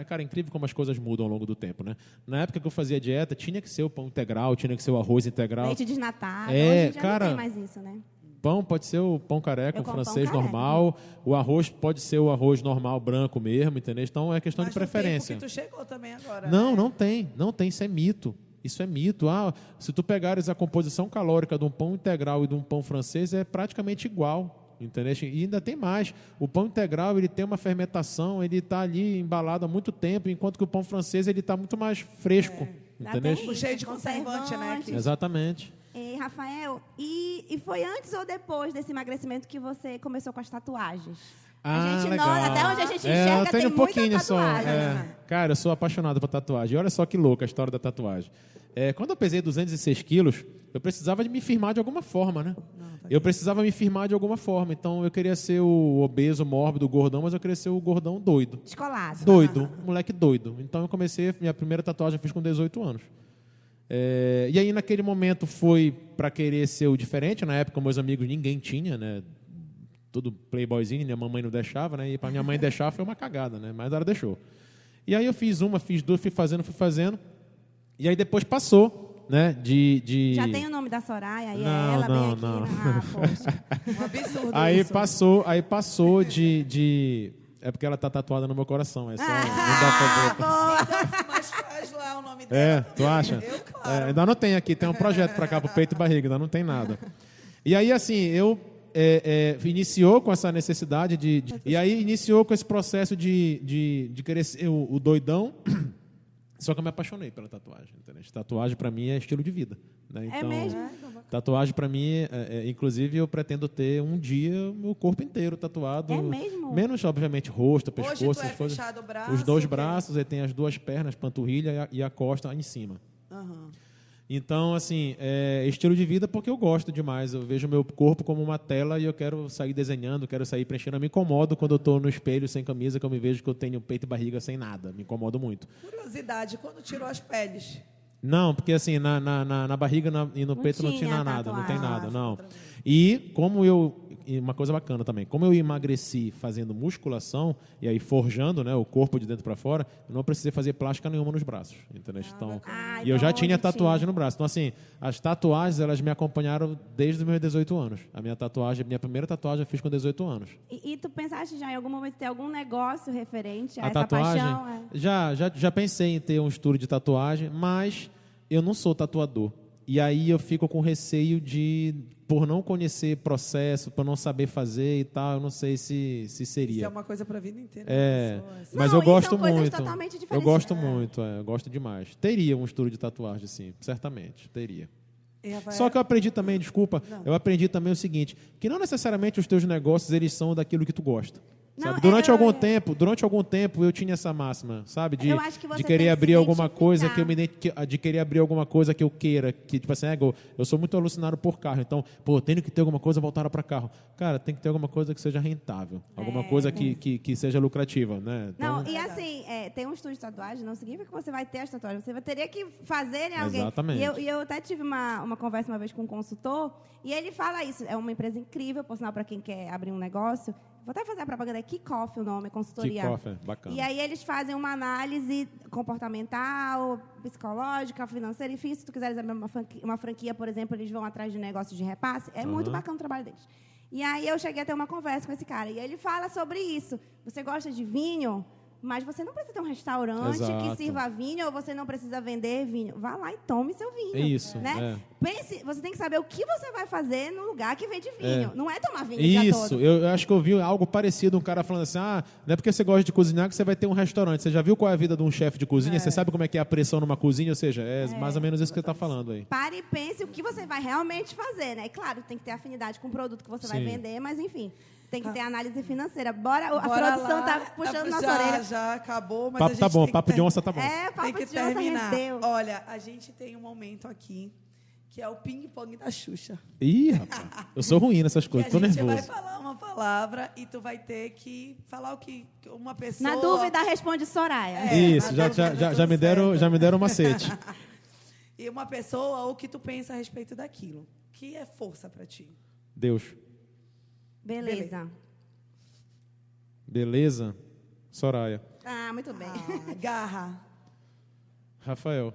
cara, é incrível como as coisas mudam ao longo do tempo, né? Na época que eu fazia dieta, tinha que ser o pão integral, tinha que ser o arroz integral. Leite desnatado, É, hoje em dia cara, não tem mais isso, né? Pão pode ser o pão careca, Eu o como pão francês careca. normal, o arroz pode ser o arroz normal branco mesmo, entendeu? Então é questão Mas de no tempo preferência. que tu chegou também agora. Não, né? não tem, isso é mito. Isso é mito. Ah, se tu pegares a composição calórica de um pão integral e de um pão francês, é praticamente igual, entendeu? E ainda tem mais. O pão integral, ele tem uma fermentação, ele está ali embalado há muito tempo, enquanto que o pão francês, ele está muito mais fresco, Já entendeu? tem Cheio de conservante, né, conservante. que- Exatamente. E, Rafael, e foi antes ou depois desse emagrecimento que você começou com as tatuagens? Ah, a gente legal. nota, até onde a gente eu enxerga tenho tem um pouquinho muita só. tatuagem. Cara, eu sou apaixonado por tatuagem. E olha só que louca a história da tatuagem. Quando eu pesei 206 quilos, eu precisava de me firmar de alguma forma, né? Eu precisava me firmar de alguma forma. Então, eu queria ser o obeso, mórbido, o gordão, mas eu queria ser o gordão doido. Descolado. Doido, moleque doido. Então, eu comecei, minha primeira tatuagem eu fiz com 18 anos. E aí, naquele momento, foi para querer ser o diferente. Na época, meus amigos, ninguém tinha, né? Tudo playboyzinho, minha mamãe não deixava, né? E para minha mãe deixar foi uma cagada, né? Mas ela deixou. E aí eu fiz uma, fiz duas, fui fazendo. E aí depois passou, né? Já tem o nome da Soraya, aí Não, ela não, vem aqui. não. Poxa. Um absurdo Aí isso. passou de... É porque ela tá tatuada no meu coração, é só... não dá pra ver. Mas faz lá o nome dela. Tu acha? Eu, claro. Ainda não tem aqui, tem um projeto para cá, pro peito e barriga, ainda não tem nada. E aí, assim, eu iniciou com essa necessidade e aí iniciou com esse processo de querer ser o doidão, só que eu me apaixonei pela tatuagem. Entendeu? Tatuagem, para mim, é estilo de vida. Né? Então, mesmo? tatuagem, para mim, inclusive, eu pretendo ter um dia o meu corpo inteiro tatuado. É mesmo? Menos, obviamente, rosto, pescoço, Hoje tu essas coisas. fechado o braço? Os dois o quê? braços, aí tem as duas pernas, panturrilha e a costa em cima. Aham. Então, assim, estilo de vida porque eu gosto demais. Eu vejo meu corpo como uma tela e eu quero sair desenhando, quero sair preenchendo. Eu me incomodo quando eu estou no espelho sem camisa, que eu me vejo que eu tenho peito e barriga sem nada. Me incomodo muito. Curiosidade, quando tirou as peles? Não, porque assim, na barriga e no peito não tinha tinha nada, não tem tatuagem. nada, não. E como e uma coisa bacana também, como eu emagreci fazendo musculação e aí forjando, né, o corpo de dentro para fora, eu não precisei fazer plástica nenhuma nos braços, entendeu? Então, e eu então já tinha hoje tatuagem no braço. Então, assim, as tatuagens, elas me acompanharam desde os meus 18 anos. Minha primeira tatuagem eu fiz com 18 anos. E tu pensaste já em algum momento ter algum negócio referente a A essa tatuagem, paixão? já pensei em ter um estúdio de tatuagem, mas eu não sou tatuador. E aí eu fico com receio por não conhecer processo, por não saber fazer e tal, eu não sei se seria. Isso é uma coisa para a vida inteira. Mas Não, eu e gosto são coisas muito. totalmente Eu diferentes. gosto muito, eu gosto demais. Teria um estúdio de tatuagem, sim, certamente, teria. Só que eu aprendi também, desculpa, eu aprendi também o seguinte, que não necessariamente os teus negócios eles são daquilo que tu gosta. Não, Sabe? Durante algum tempo eu tinha essa máxima, sabe? Eu acho que você de tem querer que abrir se alguma coisa identificar. de querer abrir alguma coisa que eu queira, que tipo assim, eu sou muito alucinado por carro, então, tenho que ter alguma coisa voltada para carro. Cara, tem que ter alguma coisa que seja rentável, alguma coisa que seja lucrativa, né? Então, Não, e assim, tem um estúdio de tatuagem, não significa que você vai ter as tatuagens, você teria que fazer em alguém. Exatamente. E eu até tive uma conversa uma vez com um consultor, e ele fala isso, é uma empresa incrível, por sinal, para quem quer abrir um negócio. Vou até fazer a propaganda, é Kickoff o nome, consultoria. Kickoff, bacana. E aí eles fazem uma análise comportamental, psicológica, financeira, enfim, se tu quiseres abrir uma franquia, por exemplo, eles vão atrás de negócios de repasse, é muito bacana o trabalho deles. E aí eu cheguei a ter uma conversa com esse cara, e ele fala sobre isso. Você gosta de vinho? Mas você não precisa ter um restaurante que sirva vinho, ou você não precisa vender vinho. Vá lá e tome seu vinho. É isso. Né? Pense, você tem que saber o que você vai fazer no lugar que vende vinho. Não é tomar vinho o dia Isso, todo. eu acho que eu vi algo parecido, um cara falando assim, não é porque você gosta de cozinhar que você vai ter um restaurante. Você já viu qual é a vida de um chefe de cozinha? Você sabe como é que é a pressão numa cozinha? Ou seja, mais ou menos isso que você está falando aí. Pare e pense o que você vai realmente fazer, né? E claro, tem que ter afinidade com o produto que você vai vender, mas enfim, tem que ter análise financeira. Bora a produção lá. tá puxando nossa orelha. Já acabou, mas Papo a gente tá bom, tem que papo de onça tá bom. Papo tem que de onça terminar. rendeu. Olha, a gente tem um momento aqui que é o ping-pong da Xuxa. Ih, rapaz, eu sou ruim nessas coisas, tô a gente nervoso. vai falar uma palavra e tu vai ter que falar o que uma pessoa... Na dúvida, responde Soraya. Isso, na dúvida, já me deram, já me deram um macete. E uma pessoa, o que tu pensa a respeito daquilo. Que é força para ti. Deus. Beleza. Beleza? Soraya. Muito bem. Garra. Rafael.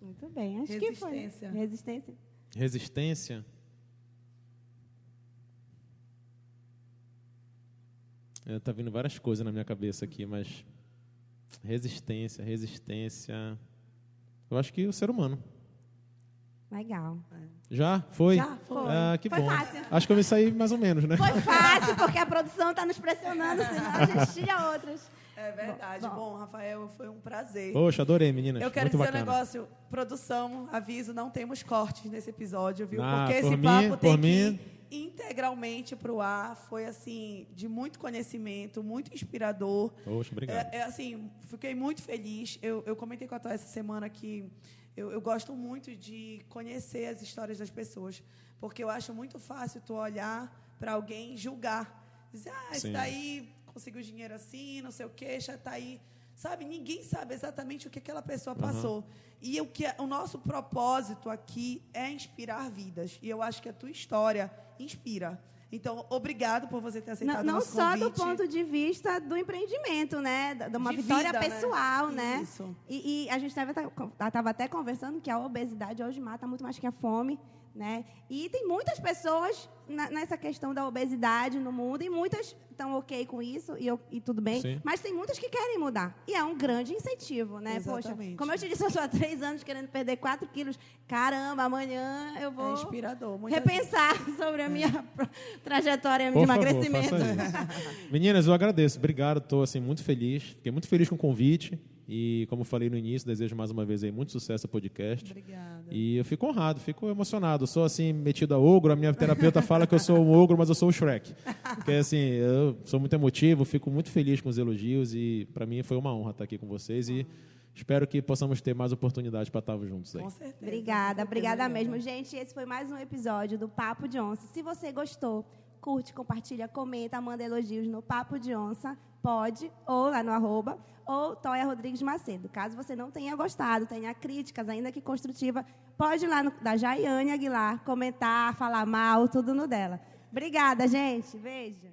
Muito bem, acho que foi. Resistência. Resistência. Tá vindo várias coisas na minha cabeça aqui, mas resistência. Eu acho que o ser humano. Legal. Já? Foi? Já foi. Que Foi bom. fácil. Acho que eu me saí mais ou menos, né? Foi fácil, porque a produção está nos pressionando, senão a gente tinha outras. É verdade. Bom, Rafael, foi um prazer. Poxa, adorei, meninas. Eu quero Muito dizer bacana. um negócio. Produção, aviso, não temos cortes nesse episódio, viu? Ah, Porque por esse mim, papo tem por que mim. ir integralmente para o ar. Foi, assim, de muito conhecimento, muito inspirador. Poxa, obrigado. Assim, fiquei muito feliz. Eu comentei com a Tó essa semana que eu gosto muito de conhecer as histórias das pessoas, porque eu acho muito fácil tu olhar para alguém e julgar. Dizer, esse Sim. daí conseguiu dinheiro assim, não sei o quê, já está aí sabe? Ninguém sabe exatamente o que aquela pessoa passou. E o nosso propósito aqui é inspirar vidas. E eu acho que a tua história inspira. Então, obrigado por você ter aceitado o nosso convite. Não só do ponto de vista do empreendimento, né? De uma vitória vida, pessoal, né? Isso. E a gente estava até conversando que a obesidade hoje mata muito mais que a fome, né? E tem muitas pessoas nessa questão da obesidade no mundo, e muitas estão ok com isso, e tudo bem. Sim. Mas tem muitas que querem mudar. E é um grande incentivo, né? Exatamente. Poxa, como eu te disse, eu estou há 3 anos querendo perder 4 quilos. Caramba, amanhã eu vou inspirador. repensar sobre a minha trajetória de Por favor, emagrecimento. faça isso. Meninas, eu agradeço. Obrigado. Estou assim, muito feliz. Fiquei muito feliz com o convite. E, como eu falei no início, desejo mais uma vez aí muito sucesso ao podcast. Obrigada. E eu fico honrado, fico emocionado. Eu sou assim, metido a ogro. A minha terapeuta fala que eu sou um ogro, mas eu sou o Shrek. Porque assim, eu sou muito emotivo, fico muito feliz com os elogios. E para mim foi uma honra estar aqui com vocês. E espero que possamos ter mais oportunidades para estarmos juntos aí. Com certeza. Obrigada mesmo. Gente, esse foi mais um episódio do Papo de Onça. Se você gostou, curte, compartilha, comenta, manda elogios no Papo de Onça, pode, ou lá no @ ou Toia Rodrigues Macedo. Caso você não tenha gostado, tenha críticas, ainda que construtiva, pode ir lá da Jaiane Aguilar, comentar, falar mal, tudo no dela. Obrigada, gente. Beijo.